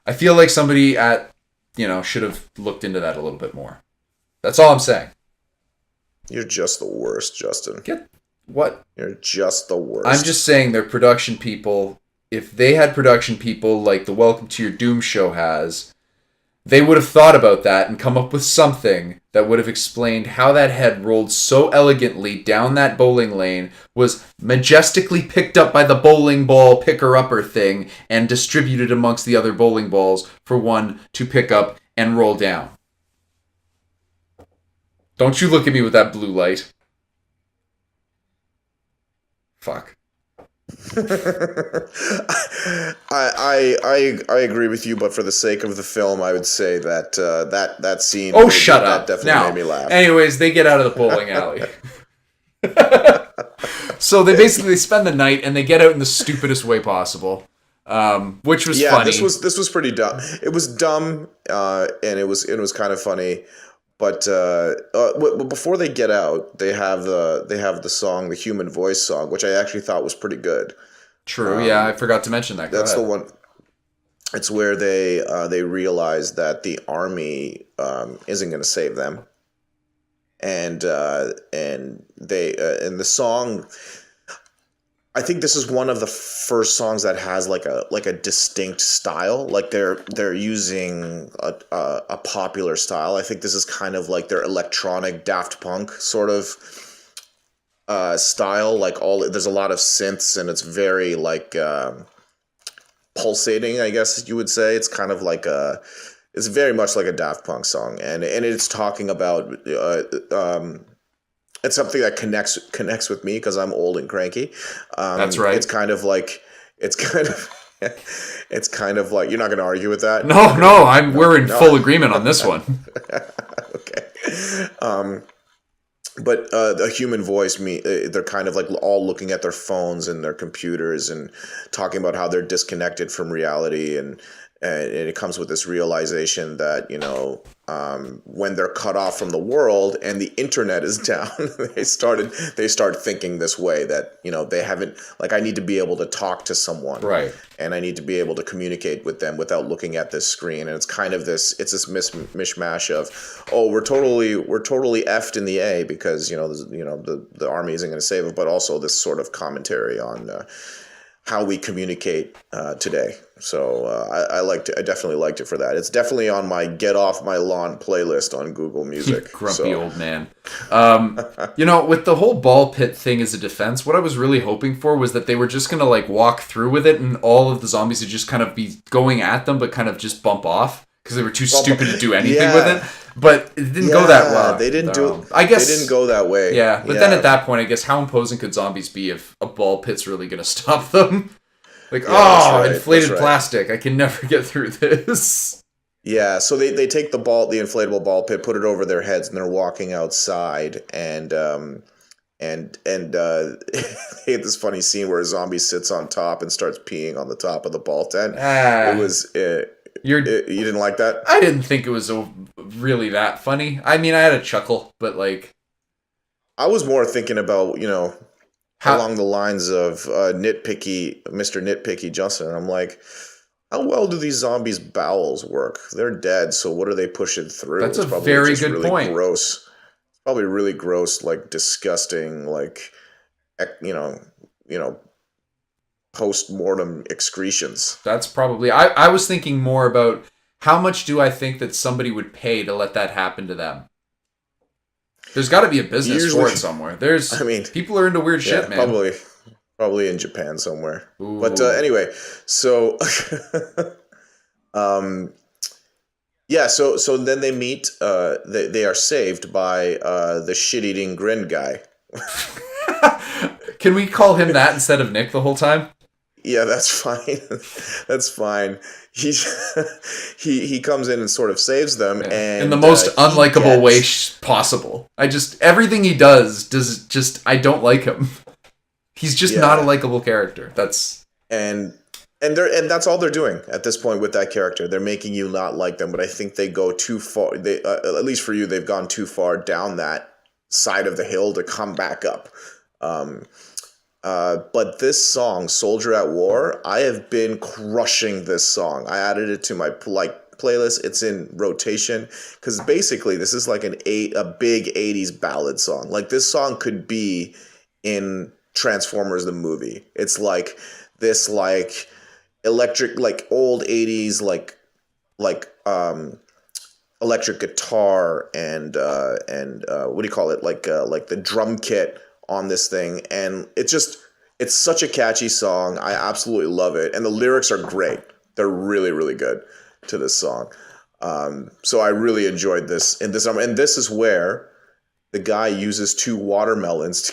S2: I feel like somebody should have looked into that a little bit more. That's all I'm saying.
S3: You're just the worst, Justin.
S2: What?
S3: You're just the worst.
S2: I'm just saying they're production people. If they had production people like the Welcome to Your Doom show has, they would have thought about that and come up with something that would have explained how that head rolled so elegantly down that bowling lane, was majestically picked up by the bowling ball picker-upper thing, and distributed amongst the other bowling balls for one to pick up and roll down. Don't you look at me with that blue light. Fuck.
S3: I agree with you, but for the sake of the film, I would say that that scene.
S2: Oh, shut up!
S3: That definitely made me laugh.
S2: Anyways, they get out of the bowling alley. So they basically spend the night and they get out in the stupidest way possible, which was funny.
S3: This was pretty dumb. It was dumb, and it was kind of funny. But before they get out, they have the song, the Human Voice song, which I actually thought was pretty good.
S2: True. I forgot to mention that.
S3: That's the one. It's where they realize that the army isn't going to save them, and the song. I think this is one of the first songs that has like a distinct style. Like they're using a popular style. I think this is kind of like their electronic Daft Punk sort of style. Like there's a lot of synths and it's very like pulsating, I guess you would say. It's kind of like It's very much like a Daft Punk song, and it's talking about it's something that connects with me because I'm old and cranky.
S2: That's right.
S3: It's kind of like it's kind of it's kind of like, you're not going to argue with that.
S2: No, we're in full agreement on this one.
S3: Okay. But the human voice, they're kind of like all looking at their phones and their computers and talking about how they're disconnected from reality, and it comes with this realization that, when they're cut off from the world and the internet is down, they start thinking this way, that, they haven't, like, I need to be able to talk to someone,
S2: right?
S3: And I need to be able to communicate with them without looking at this screen. And it's kind of this mishmash of, oh, we're totally effed in the A because the army isn't going to save it, but also this sort of commentary on how we communicate today. So I definitely liked it for that. It's definitely on my Get Off My Lawn playlist on Google Music.
S2: Grumpy old man. With the whole ball pit thing as a defense, what I was really hoping for was that they were just going to like walk through with it and all of the zombies would just kind of be going at them, but kind of just bump off because they were too stupid to do anything with it. But it didn't go that well.
S3: They didn't
S2: I guess
S3: they didn't go that way.
S2: Yeah, but then at that point, I guess how imposing could zombies be if a ball pit's really going to stop them? Like, inflated plastic. I can never get through this.
S3: Yeah, so they take the inflatable ball pit, put it over their heads, and they're walking outside, and they had this funny scene where a zombie sits on top and starts peeing on the top of the ball tent. It was. You didn't like that?
S2: I didn't think it was really that funny. I mean, I had a chuckle, but like,
S3: I was more thinking about along the lines of Mr. Nitpicky Justin. I'm like, how well do these zombies' bowels work? They're dead, so what are they pushing through?
S2: That's a very good point.
S3: Gross. It's probably really gross, like disgusting, like post-mortem excretions.
S2: That's probably... I was thinking more about how much do I think that somebody would pay to let that happen to them? There's got to be a business for it somewhere. People are into weird shit, man.
S3: Probably in Japan somewhere.
S2: Ooh.
S3: But anyway, so... so then they meet... they are saved by the shit-eating grin guy.
S2: Can we call him that instead of Nick the whole time?
S3: Yeah, that's fine. That's fine. He comes in and sort of saves them, and
S2: in the most unlikable way possible. Everything he does I don't like him. He's just not a likable character.
S3: And that's all they're doing at this point with that character. They're making you not like them, but I think they go too far. They at least for you, they've gone too far down that side of the hill to come back up. But this song, Soldier at War, I have been crushing this song. I added it to my playlist. It's in rotation because basically this is like a big 80s ballad song. Like, this song could be in Transformers the movie. It's like this like electric, like old 80s like electric guitar and what do you call it, like the drum kit on this thing, and it's such a catchy song. I absolutely love it, and the lyrics are great. They're really, really good to this song. So I really enjoyed this in this number, and this is where the guy uses 2 watermelons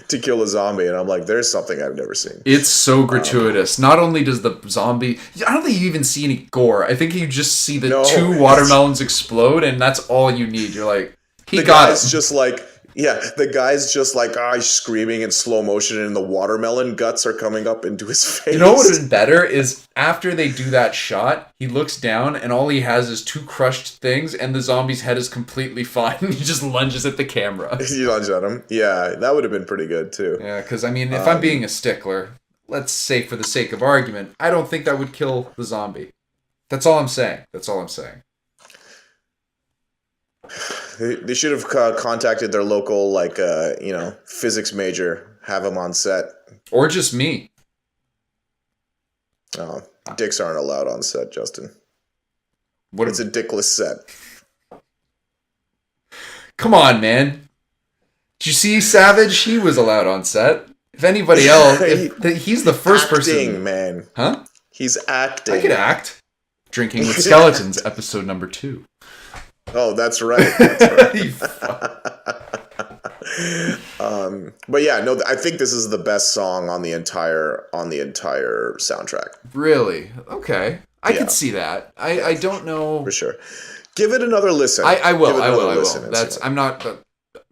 S3: to kill a zombie, and I'm like, there's something I've never seen.
S2: It's so gratuitous. Not only does the zombie... I don't think you even see any gore. I think you just see the 2 watermelons explode, and that's all you need. You're like, the guy's
S3: just like... Yeah, the guy's just like, he's screaming in slow motion, and the watermelon guts are coming up into his face.
S2: You know what would have been better is after they do that shot, he looks down, and all he has is 2 crushed things, and the zombie's head is completely fine. He just lunges at the camera.
S3: He lunges at him. Yeah, that would have been pretty good, too.
S2: Yeah, because, I mean, if I'm being a stickler, let's say for the sake of argument, I don't think that would kill the zombie. That's all I'm saying.
S3: They should have contacted their local, physics major, have him on set.
S2: Or just me.
S3: Oh, dicks aren't allowed on set, Justin. It's a dickless set.
S2: Come on, man. Did you see Savage? He was allowed on set. If anybody else, he's the first person.
S3: Man.
S2: Huh?
S3: He's acting.
S2: I could act. Drinking with Skeletons, episode number 2.
S3: Oh, that's right. That's
S2: You
S3: right. But yeah, no, I think this is the best song on the entire soundtrack.
S2: Really? Okay. I
S3: Yeah.
S2: could see that. I don't know.
S3: For sure. Give it another listen.
S2: I will.
S3: Give it
S2: I
S3: another
S2: will.
S3: listen and
S2: That's.
S3: see.
S2: I'm not.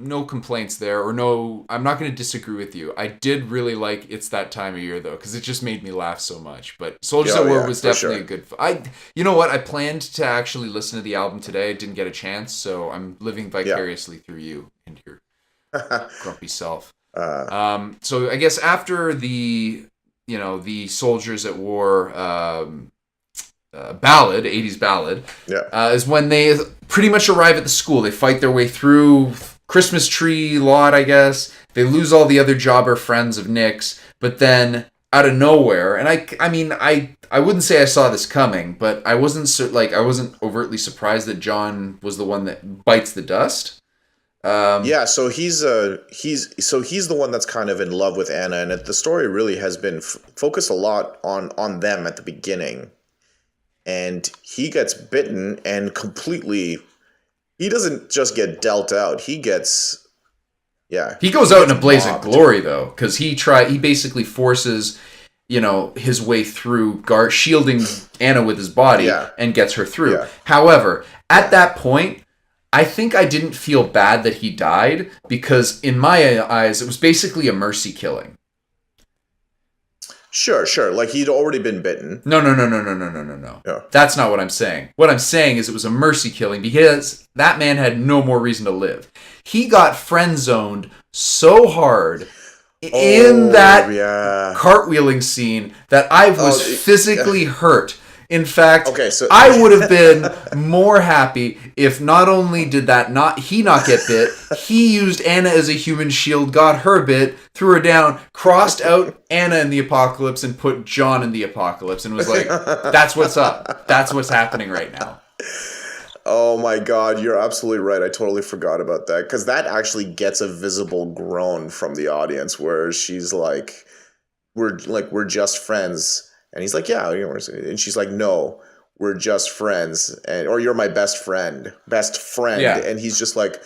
S2: No complaints there, or no. I'm not going to disagree with you. I did really like It's That Time of Year though, because it just made me laugh so much. But Soldiers
S3: Oh,
S2: at War
S3: yeah,
S2: was
S3: for
S2: definitely
S3: sure.
S2: a good. You know what? I planned to actually listen to the album today. I didn't get a chance, so I'm living vicariously through you and your grumpy self. So I guess after the Soldiers at War ballad, 80s ballad, is when they pretty much arrive at the school. They fight their way through Christmas tree lot, I guess. They lose all the other jobber friends of Nick's, but then out of nowhere, and I mean I wouldn't say I saw this coming, but I wasn't I wasn't overtly surprised that John was the one that bites the dust.
S3: Yeah, so he's the one that's kind of in love with Anna, and the story really has been focused a lot on them at the beginning, and he gets bitten and completely. He doesn't just get dealt out; he goes out
S2: in a blaze of
S3: mobbed.
S2: glory though, because he basically forces his way through shielding Anna with his body and gets her through.
S3: Yeah.
S2: However, at that point, I think I didn't feel bad that he died, because in my eyes, it was basically a mercy killing.
S3: Sure. Like he'd already been bitten.
S2: No.
S3: Yeah.
S2: That's not what I'm saying. What I'm saying is it was a mercy killing because that man had no more reason to live. He got friend zoned so hard in that cartwheeling scene that I was physically hurt. In fact, I would have been more happy if not only did he not get bit, he used Anna as a human shield, got her bit, threw her down, crossed out Anna in the apocalypse, and put John in the apocalypse, and was like, that's what's up. That's what's happening right now.
S3: Oh my God, you're absolutely right. I totally forgot about that, because that actually gets a visible groan from the audience where she's like, we're just friends. And he's like, yeah, and she's like, no, we're just friends, or you're my best friend.
S2: Yeah.
S3: And he's just like,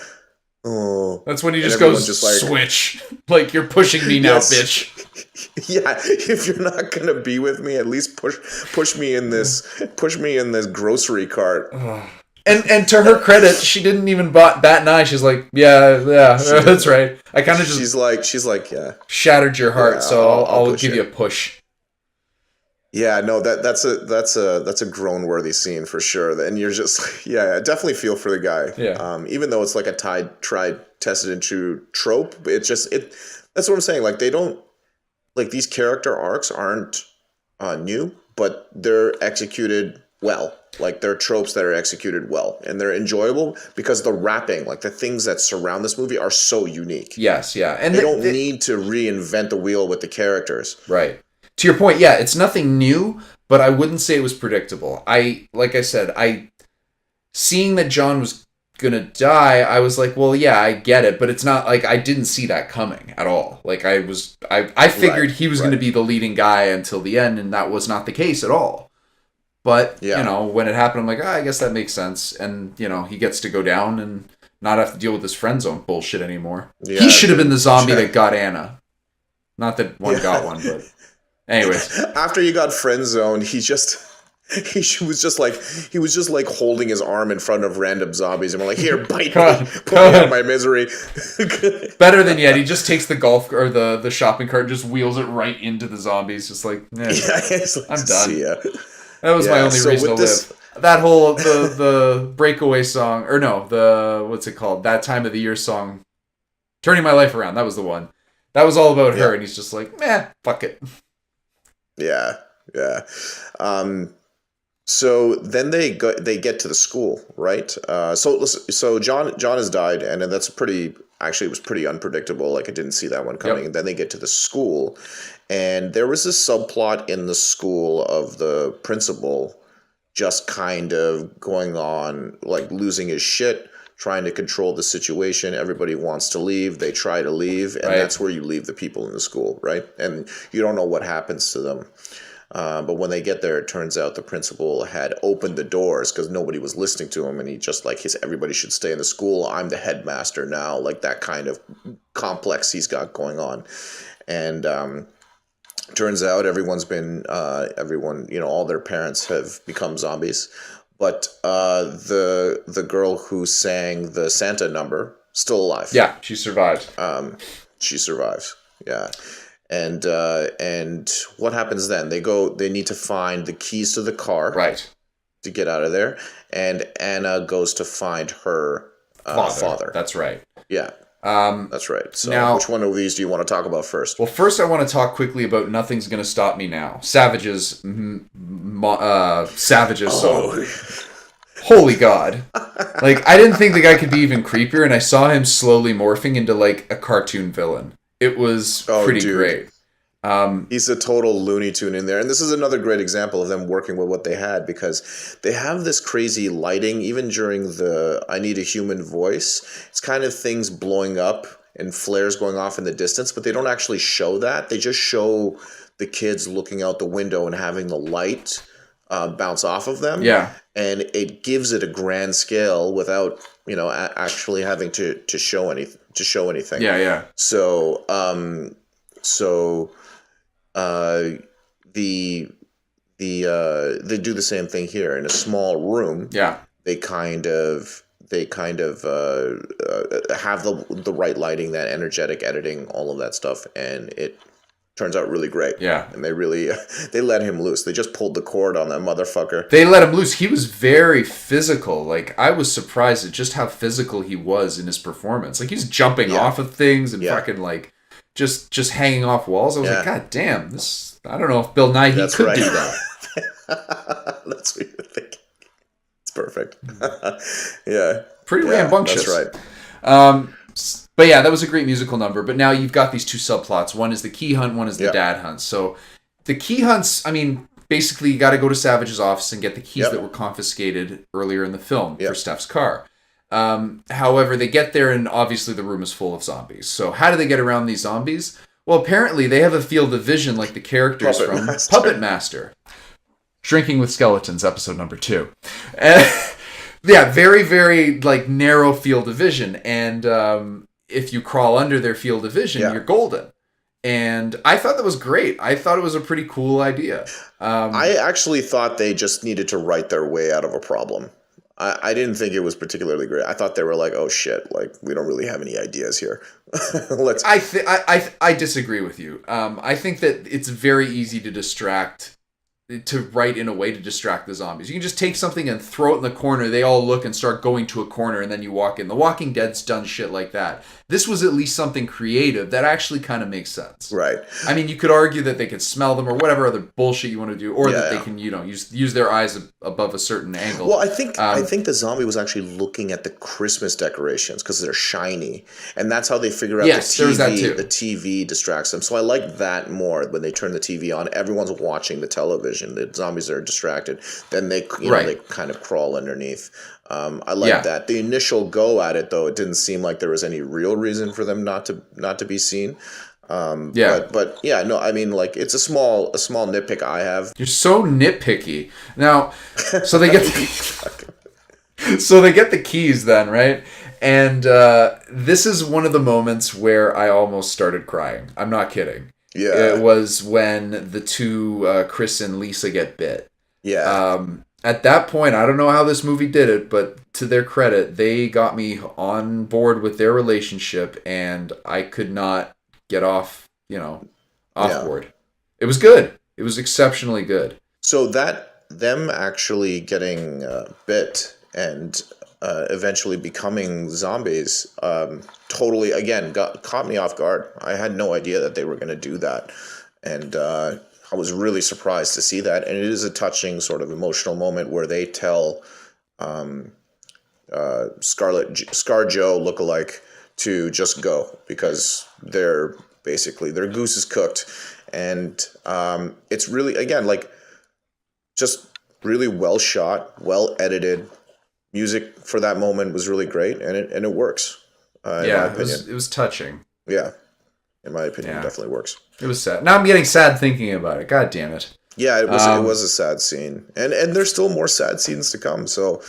S3: oh.
S2: That's when he just goes, switch. Like, you're pushing me now, bitch.
S3: Yeah, if you're not gonna be with me, at least push me in this grocery cart.
S2: And to her credit, she didn't even bat an eye. She's like, yeah, that's right. I kind of just
S3: she's like, yeah,
S2: shattered your heart,
S3: yeah,
S2: so I'll give you a push.
S3: Yeah, no, that's a groan-worthy scene for sure. And you're just, I definitely feel for the guy.
S2: Yeah.
S3: Even though it's like a tried, tested and true trope, that's what I'm saying. Like, they don't, like, these character arcs aren't new, but they're executed well. Like, they're tropes that are executed well, and they're enjoyable because the wrapping, like the things that surround this movie, are so unique.
S2: Yes, yeah, and
S3: they don't need to reinvent the wheel with the characters.
S2: Right. To your point, yeah, it's nothing new, but I wouldn't say it was predictable. Like I said, seeing that John was gonna die, I was like, well, yeah, I get it, but it's not like I didn't see that coming at all. Like I figured he was gonna be the leading guy until the end, and that was not the case at all. But when it happened, I'm like, I guess that makes sense, and he gets to go down and not have to deal with this friend zone bullshit anymore. Yeah, he should have been the zombie that got Anna. Not that one got one, but. Anyways,
S3: after you got friend zoned, he was just like holding his arm in front of random zombies and we're like, here, bite me, put me out of my misery.
S2: Better than yet, he just takes the golf or the shopping cart and just wheels it right into the zombies, just like, I'm done. That was my only reason to live. That whole the breakaway song, or no, the what's it called? That Time of the Year song, Turning My Life Around. That was the one. That was all about her, and he's just like, fuck it.
S3: Yeah. So then they get to the school, right? So John has died, and that's it was pretty unpredictable. Like, I didn't see that one coming. Yep. And then they get to the school, and there was this subplot in the school of the principal just kind of going on, like losing his shit, trying to control the situation. Everybody wants to leave. They try to leave, and that's where you leave the people in the school, right? And you don't know what happens to them. But when they get there, it turns out the principal had opened the doors because nobody was listening to him, and he just like everybody should stay in the school. I'm the headmaster now, like that kind of complex he's got going on, and turns out everyone, all their parents have become zombies, but the girl who sang the Santa number still alive.
S2: Yeah, she survived.
S3: She survives. Yeah. And what happens then? They need to find the keys to the car.
S2: Right.
S3: To get out of there. And Anna goes to find her father.
S2: That's right.
S3: Yeah. That's right. So
S2: now,
S3: which one of these do you want to talk about first?
S2: Well, first I want to talk quickly about Nothing's Gonna Stop Me Now. Savage's song. Holy God. Like, I didn't think the guy could be even creepier, and I saw him slowly morphing into, like, a cartoon villain. It was pretty great.
S3: He's a total Looney Tune in there. And this is another great example of them working with what they had, because they have this crazy lighting, even during the I Need a Human Voice. It's kind of things blowing up and flares going off in the distance, but they don't actually show that. They just show the kids looking out the window and having the light bounce off of them.
S2: Yeah.
S3: And it gives it a grand scale without, actually having to show anything.
S2: Yeah, yeah.
S3: So, they do the same thing here in a small room.
S2: Yeah.
S3: They kind of have the right lighting, that energetic editing, all of that stuff, and it turns out really great.
S2: Yeah.
S3: And they let him loose. They just pulled the cord on that motherfucker.
S2: They let him loose. He was very physical. Like, I was surprised at just how physical he was in his performance. Like, he's jumping off of things and fucking, like, just hanging off walls. I was like, God damn, this... I don't know if Bill Nighy could do that.
S3: That's what you're thinking. It's perfect. Yeah.
S2: Pretty rambunctious.
S3: That's right.
S2: But yeah, that was a great musical number. But now you've got these two subplots. One is the key hunt, one is the dad hunt. So the key hunts, I mean, basically you got to go to Savage's office and get the keys that were confiscated earlier in the film for Steph's car. However, they get there and obviously the room is full of zombies. So how do they get around these zombies? Well, apparently they have a field of vision like the characters from Puppet Master. Drinking with Skeletons, episode number 2. Yeah, very, very like narrow field of vision. And if you crawl under their field of vision, you're golden. And I thought that was great. I thought it was a pretty cool idea.
S3: I actually thought they just needed to write their way out of a problem. I didn't think it was particularly great. I thought they were like, oh shit, like we don't really have any ideas here.
S2: I disagree with you. I think that it's very easy to write in a way to distract the zombies. You can just take something and throw it in the corner. They all look and start going to a corner, and then you walk in. The Walking Dead's done shit like that. This was at least something creative that actually kind of makes sense.
S3: Right.
S2: I mean, you could argue that they could smell them or whatever other bullshit you want to do, or that they can, use their eyes above a certain angle.
S3: Well, I think the zombie was actually looking at the Christmas decorations because they're shiny, and that's how they figure out the TV. The TV distracts them. So I like that more when they turn the TV on. Everyone's watching the television. The zombies are distracted. Then they they kind of crawl underneath. I like that. The initial go at it, though, it didn't seem like there was any real reason for them not to be seen. But yeah, no, I mean, like, it's a small nitpick I have.
S2: You're so nitpicky. Now, so they get the keys then, right? And this is one of the moments where I almost started crying. I'm not kidding.
S3: Yeah.
S2: It was when the two, Chris and Lisa, get bit.
S3: Yeah.
S2: At that point, I don't know how this movie did it, but to their credit, they got me on board with their relationship, and I could not get off board. It was good. It was exceptionally good.
S3: So them actually getting bit and eventually becoming zombies totally, again, caught me off guard. I had no idea that they were going to do that. And I was really surprised to see that. And it is a touching sort of emotional moment where they tell Scar Joe lookalike to just go because their goose is cooked. And it's really, again, like, just really well shot, well edited. Music for that moment was really great, and it works. In my opinion,
S2: it was touching.
S3: Yeah, in my opinion, it definitely works.
S2: It was sad. Now I'm getting sad thinking about it. God damn it.
S3: Yeah, it was a sad scene, and there's still more sad scenes to come. So,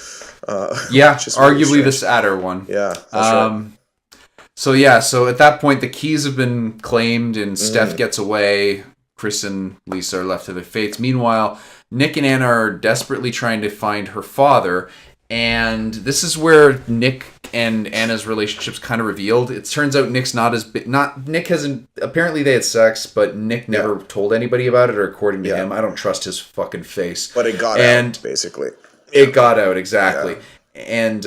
S2: Yeah,
S3: just really
S2: arguably the
S3: strange.
S2: sadder one.
S3: Yeah, that's right.
S2: So at that point, the keys have been claimed, and Steph gets away. Chris and Lisa are left to their fates. Meanwhile, Nick and Anna are desperately trying to find her father, and this is where Nick and Anna's relationship's kind of revealed. It turns out Nick's not as big. Not Nick hasn't. Apparently, they had sex, but Nick never told anybody about it, or according to him, I don't trust his fucking face.
S3: But it got
S2: And
S3: out, basically.
S2: it got out, exactly.
S3: Yeah.
S2: And,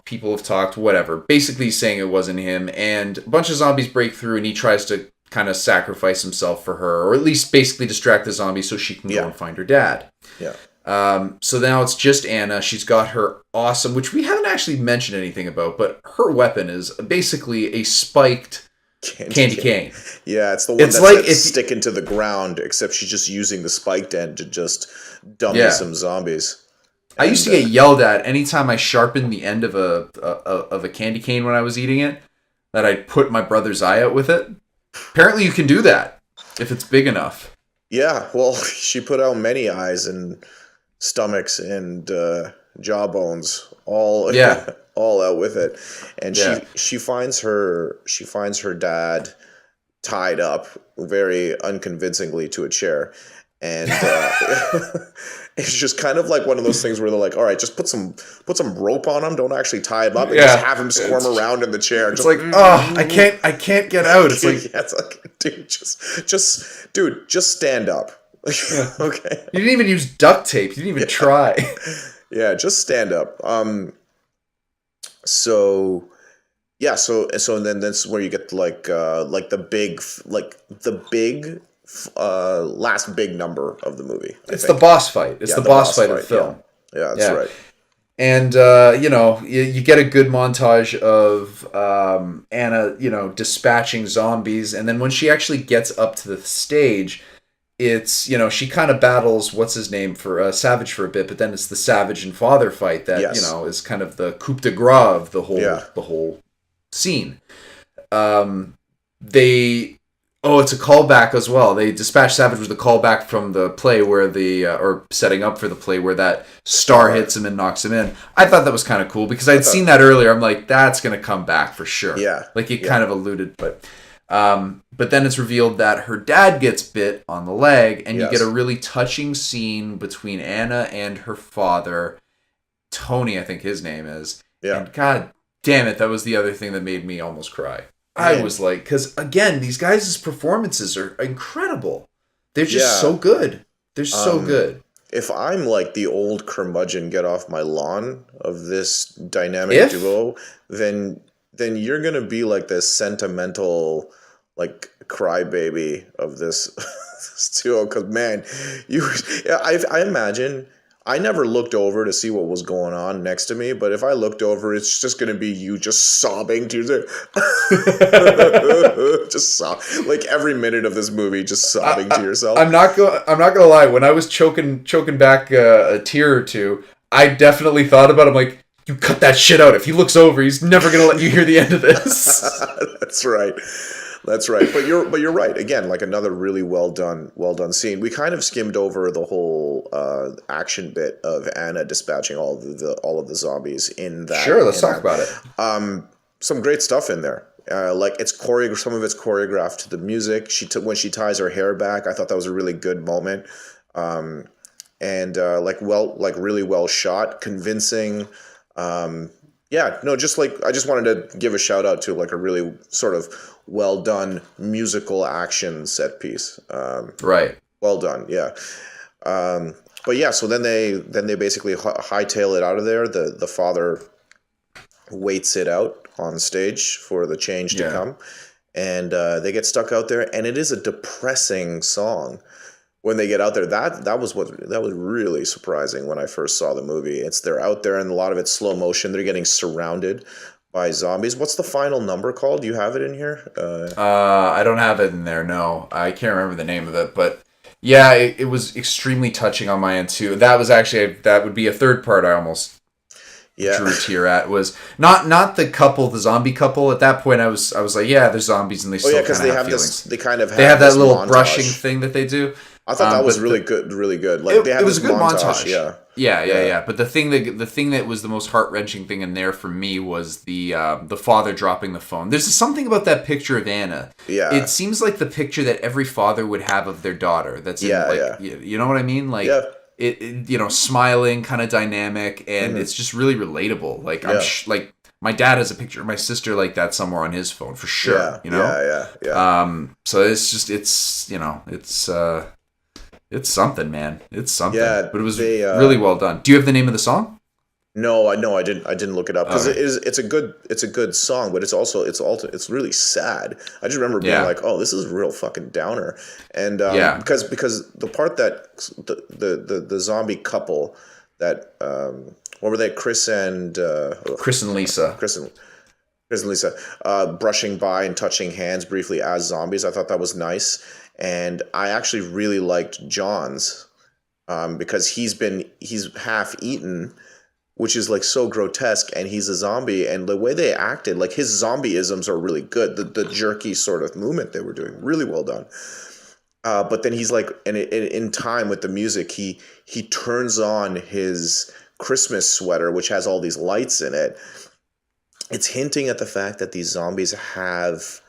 S2: people have talked, whatever. Basically saying it wasn't him. And a bunch of zombies break through, and he tries to kind of sacrifice himself for her, or at least basically distract the zombies so she can go and find her dad.
S3: Yeah.
S2: So now it's just Anna. She's got her awesome, which we haven't actually mentioned anything about, but her weapon is basically a spiked candy cane.
S3: Yeah, it's the one that's sticking to the ground, except she's just using the spiked end to just dummy some zombies.
S2: I used to get yelled at anytime I sharpened the end of a candy cane when I was eating it, that I'd put my brother's eye out with it. Apparently you can do that if it's big enough.
S3: Yeah, well, she put out many eyes and stomachs and jawbones, all all out with it. And she finds her dad tied up very unconvincingly to a chair. And it's just kind of like one of those things where they're like, all right, just put some rope on him. Don't actually tie him up. And just have him squirm around in the chair.
S2: It's like, I can't get out. It's like,
S3: it's like, dude, just stand up. Okay.
S2: You didn't even use duct tape. You didn't even try.
S3: Yeah, just stand up. So then that's where you get the big last big number of the movie.
S2: It's the boss fight. It's the boss fight of the film.
S3: Yeah, that's right.
S2: And, you get a good montage of Anna, dispatching zombies. And then when she actually gets up to the stage, it's, she kind of battles, what's his name, for Savage for a bit. But then it's the Savage and Father fight that, is kind of the coup de grace of the whole scene. It's a callback as well. They Dispatch Savage was the callback from the play where or setting up for the play where that star hits him and knocks him in. I thought that was kind of cool because I'd seen that earlier. I'm like, that's going to come back for sure.
S3: Yeah.
S2: Like it kind of alluded, but then it's revealed that her dad gets bit on the leg, and you get a really touching scene between Anna and her father, Tony, I think his name is. Yeah. And God damn it, that was the other thing that made me almost cry. I was like, because again, these guys' performances are incredible. They're just so good. They're so good.
S3: If I'm like the old curmudgeon get off my lawn of this dynamic duo, then you're gonna be like this sentimental, like crybaby of this duo. Because man, I imagine. I never looked over to see what was going on next to me, but if I looked over, it's just going to be you just sobbing to just sob, like every minute of this movie, just sobbing to yourself.
S2: I'm not gonna lie. When I was choking back a tear or two, I definitely thought about it. I'm like, you cut that shit out. If he looks over, he's never gonna let you hear the end of this.
S3: That's right. But you're right. Again, like another really well done scene. We kind of skimmed over the whole action bit of Anna dispatching all of the zombies in that.
S2: Sure, let's talk about it.
S3: Some great stuff in there. Like some of it's choreographed to the music. When she ties her hair back, I thought that was a really good moment. Really well shot, convincing. I just wanted to give a shout out to like a really sort of well done musical action set piece.
S2: Right.
S3: Well done. Yeah. So then they basically hightail it out of there. The father waits it out on stage for the change to come, and they get stuck out there, and it is a depressing song. When they get out there, that was really surprising when I first saw the movie. They're out there, and a lot of it's slow motion. They're getting surrounded by zombies. What's the final number called? Do you have it in here?
S2: I don't have it in there. No, I can't remember the name of it. But yeah, it was extremely touching on my end too. That was actually that would be a third part. I almost drew a tear at was not the couple, the zombie couple. At that point, I was like, yeah, they're zombies, and they still kind of have feelings.
S3: They kind of
S2: have that little
S3: montage.
S2: brushing thing that they do.
S3: I thought that was
S2: But
S3: really good, really good. Like they
S2: it
S3: have
S2: was
S3: this
S2: a good
S3: montage.
S2: montage.
S3: Yeah.
S2: Yeah. But the thing that was the most heart wrenching thing in there for me was the father dropping the phone. There's something about that picture of Anna.
S3: Yeah.
S2: It seems like the picture that every father would have of their daughter. That's in like
S3: Yeah.
S2: you know what I mean? Like
S3: Yeah.
S2: it you know, smiling, kind of dynamic, and it's just really relatable. Like
S3: Yeah.
S2: like my dad has a picture of my sister like that somewhere on his phone for sure.
S3: Yeah.
S2: You know.
S3: Yeah.
S2: So it's you know it's something, man. It's something.
S3: Yeah.
S2: But it was
S3: They
S2: really well done. Do you have the name of the song?
S3: No, I didn't look it up because
S2: Okay.
S3: it's a good song, but it's really sad. I just remember being
S2: Yeah.
S3: like, oh, this is a real fucking downer, and
S2: Yeah.
S3: because the part that the zombie couple that what were they,
S2: Chris and Lisa.
S3: Chris and Lisa brushing by and touching hands briefly as zombies. I thought that was nice, and I actually really liked John's because he's half eaten, which is like so grotesque, and he's a zombie, and the way they acted, like his zombie-isms are really good. The jerky sort of movement they were doing, really well done. But then he's like, and in time with the music, he turns on his Christmas sweater, which has all these lights in it. It's hinting at the fact that these zombies have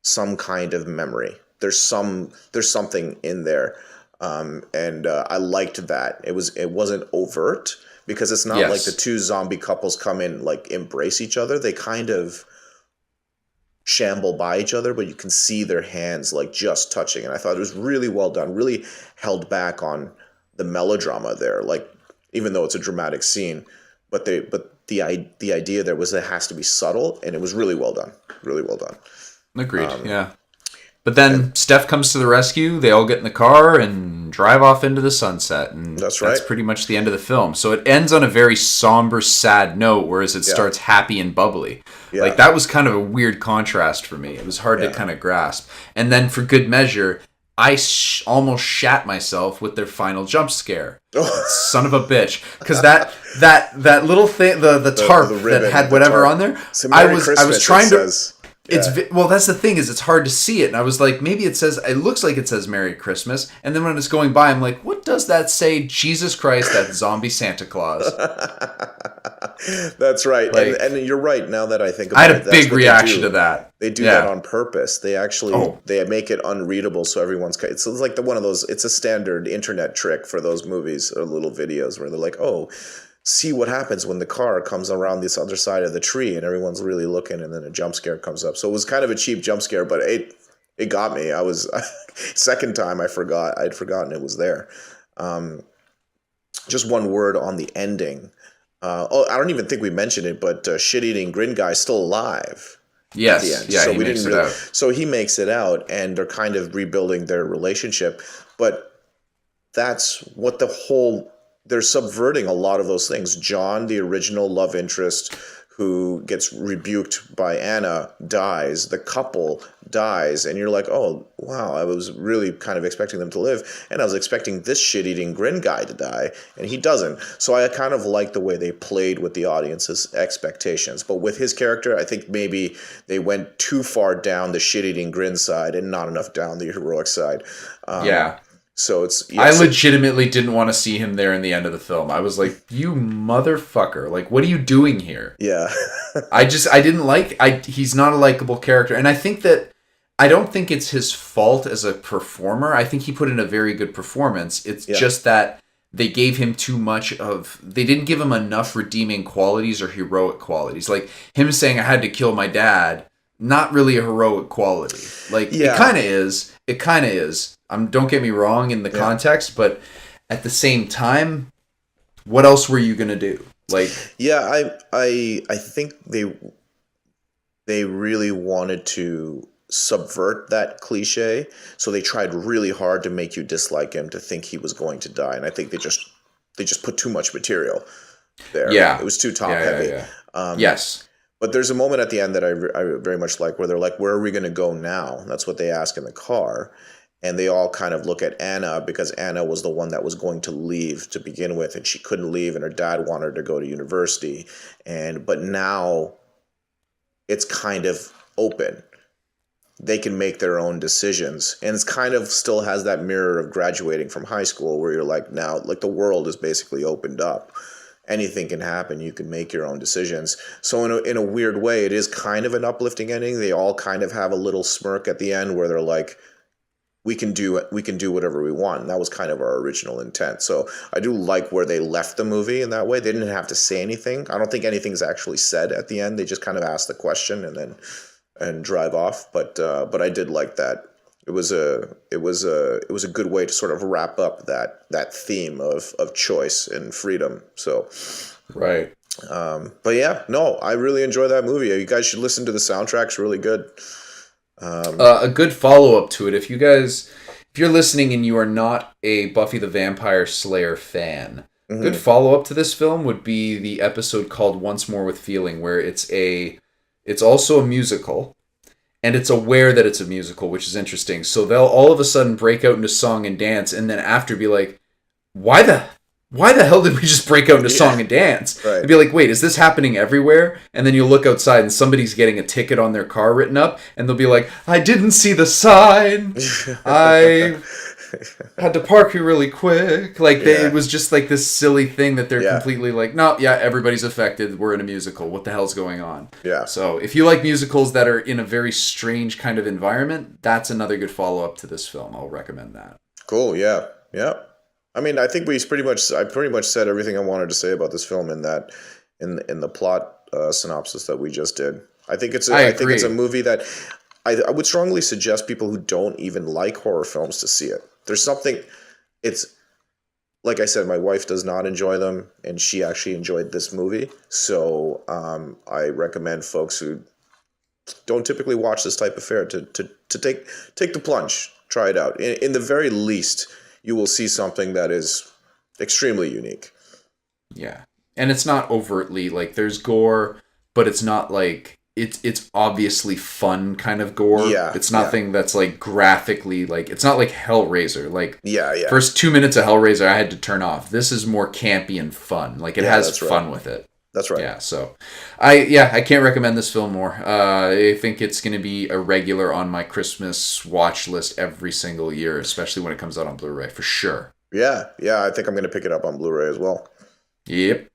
S3: some kind of memory. There's something in there, and I liked that. It wasn't overt, because it's not like the two zombie couples come in like embrace each other. They kind of shamble by each other, but you can see their hands like just touching. And I thought it was really well done, really held back on the melodrama there. Like, even though it's a dramatic scene, but the idea there was it has to be subtle, and it was really well done. Really well done.
S2: Agreed. Yeah. But then Steph comes to the rescue. They all get in the car and drive off into the sunset. And
S3: that's right.
S2: That's pretty much the end of the film. So it ends on a very somber, sad note, whereas it starts happy and bubbly. Yeah. Like, that was kind of a weird contrast for me. It was hard to kind of grasp. And then, for good measure, I almost shat myself with their final jump scare. Son of a bitch. Because that little thing, the tarp that had whatever on there, I was trying to... Well, that's the thing, is it's hard to see it, and I was like, maybe it looks like it says Merry Christmas, and then when it's going by, I'm like, what does that say? Jesus Christ, that zombie Santa Claus.
S3: That's right. Like, and you're right, now that I think about it.
S2: I had a big reaction to that.
S3: They do that on purpose. They actually they make it unreadable so everyone's... It's like one of those... It's a standard internet trick for those movies or little videos where they're like, oh... see what happens when the car comes around this other side of the tree, and everyone's really looking, and then a jump scare comes up. So it was kind of a cheap jump scare, but it got me. I was second time I'd forgotten it was there. Just one word on the ending. I don't even think we mentioned it, but shit-eating grin guy's still alive.
S2: Yes,
S3: at the end.
S2: yeah,
S3: so
S2: he
S3: we
S2: makes
S3: didn't
S2: it
S3: really,
S2: out.
S3: So he makes it out, and they're kind of rebuilding their relationship. But that's what they're subverting a lot of those things. John, the original love interest who gets rebuked by Anna, dies. The couple dies. And you're like, oh, wow, I was really kind of expecting them to live. And I was expecting this shit-eating grin guy to die. And he doesn't. So I kind of like the way they played with the audience's expectations. But with his character, I think maybe they went too far down the shit-eating grin side and not enough down the heroic side. So it's...
S2: I legitimately didn't want to see him there in the end of the film. I was like, you motherfucker. Like, what are you doing here?
S3: Yeah.
S2: I didn't like... He's not a likable character. And I don't think it's his fault as a performer. I think he put in a very good performance. It's just that they gave him too much of... They didn't give him enough redeeming qualities or heroic qualities. Like, him saying, I had to kill my dad... Not really a heroic quality. Like, it kind of is. It kind of is. Don't get me wrong in the context, but at the same time, what else were you gonna do? Like,
S3: I think they really wanted to subvert that cliche, so they tried really hard to make you dislike him, to think he was going to die, and I think they just put too much material there.
S2: Yeah,
S3: it was too top heavy.
S2: Yes.
S3: But there's a moment at the end that I very much like, where they're like, where are we going to go now? That's what they ask in the car. And they all kind of look at Anna, because Anna was the one that was going to leave to begin with, and she couldn't leave, and her dad wanted her to go to university. But now it's kind of open. they can make their own decisions. And it's kind of still has that mirror of graduating from high school where you're like, now, like, the world is basically opened up. Anything can happen. You can make your own decisions. So in a weird way, it is kind of an uplifting ending. They all kind of have a little smirk at the end where they're like, we can do whatever we want. And that was kind of our original intent. So I do like where they left the movie in that way. They didn't have to say anything. I don't think anything's actually said at the end. They just kind of ask the question and drive off. But I did like that. It was a good way to sort of wrap up that theme of choice and freedom. So
S2: right.
S3: But yeah, no, I really enjoy that movie. You guys should listen to the soundtrack. It's really good.
S2: A good follow-up to it, if you're listening and you are not a Buffy the Vampire Slayer fan, good follow-up to this film would be the episode called Once More with Feeling, where it's also a musical, and it's aware that it's a musical, which is interesting. So they'll all of a sudden break out into song and dance, and then after be like, why the hell did we just break out into song and dance?
S3: Right.
S2: And be like, wait, is this happening everywhere? And then you look outside and somebody's getting a ticket on their car written up, and they'll be like, I didn't see the sign. I had to park here really quick. It was just like this silly thing that they're completely like, no, yeah, everybody's affected. We're in a musical. What the hell's going on? Yeah. So if you like musicals that are in a very strange kind of environment, that's another good follow-up to this film. I'll recommend that.
S3: Cool. Yeah. Yeah. I mean, I think I pretty much said everything I wanted to say about this film in the plot synopsis that we just did. I think it's a movie that I would strongly suggest people who don't even like horror films to see it. There's something, it's like I said, my wife does not enjoy them, and she actually enjoyed this movie. So I recommend folks who don't typically watch this type of fare to take the plunge, try it out. In the very least, you will see something that is extremely unique.
S2: Yeah. And it's not overtly, like, there's gore, but it's not like, it's obviously fun kind of gore. Yeah. It's nothing that's, like, graphically, like, it's not like Hellraiser. Like, first 2 minutes of Hellraiser, I had to turn off. This is more campy and fun. Like, it has fun with it.
S3: That's right.
S2: Yeah, so I can't recommend this film more. I think it's going to be a regular on my Christmas watch list every single year, especially when it comes out on Blu-ray, for sure.
S3: Yeah, I think I'm going to pick it up on Blu-ray as well.
S2: Yep,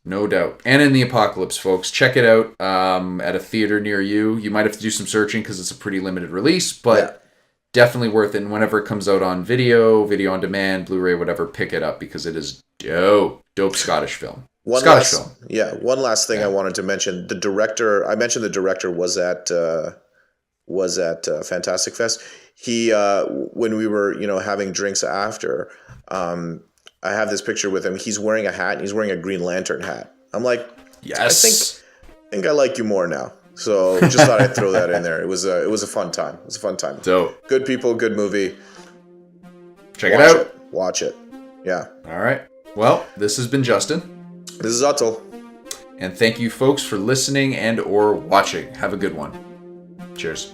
S2: no doubt. And in the Apocalypse, folks, check it out at a theater near you. You might have to do some searching because it's a pretty limited release, but definitely worth it. And whenever it comes out on video on demand, Blu-ray, whatever, pick it up because it is dope Scottish film.
S3: One last thing I wanted to mention. The director was at Fantastic Fest. He when we were having drinks after, I have this picture with him. He's wearing a hat and he's wearing a Green Lantern hat. I'm like, yes, I think I like you more now. So just thought I'd throw that in there. It was a fun time. It was a fun time.
S2: Dope.
S3: Good people, good movie.
S2: Check it out.
S3: Watch it. Yeah.
S2: All right. Well, this has been Justin.
S3: This is Atul.
S2: And thank you folks for listening and or watching. Have a good one. Cheers.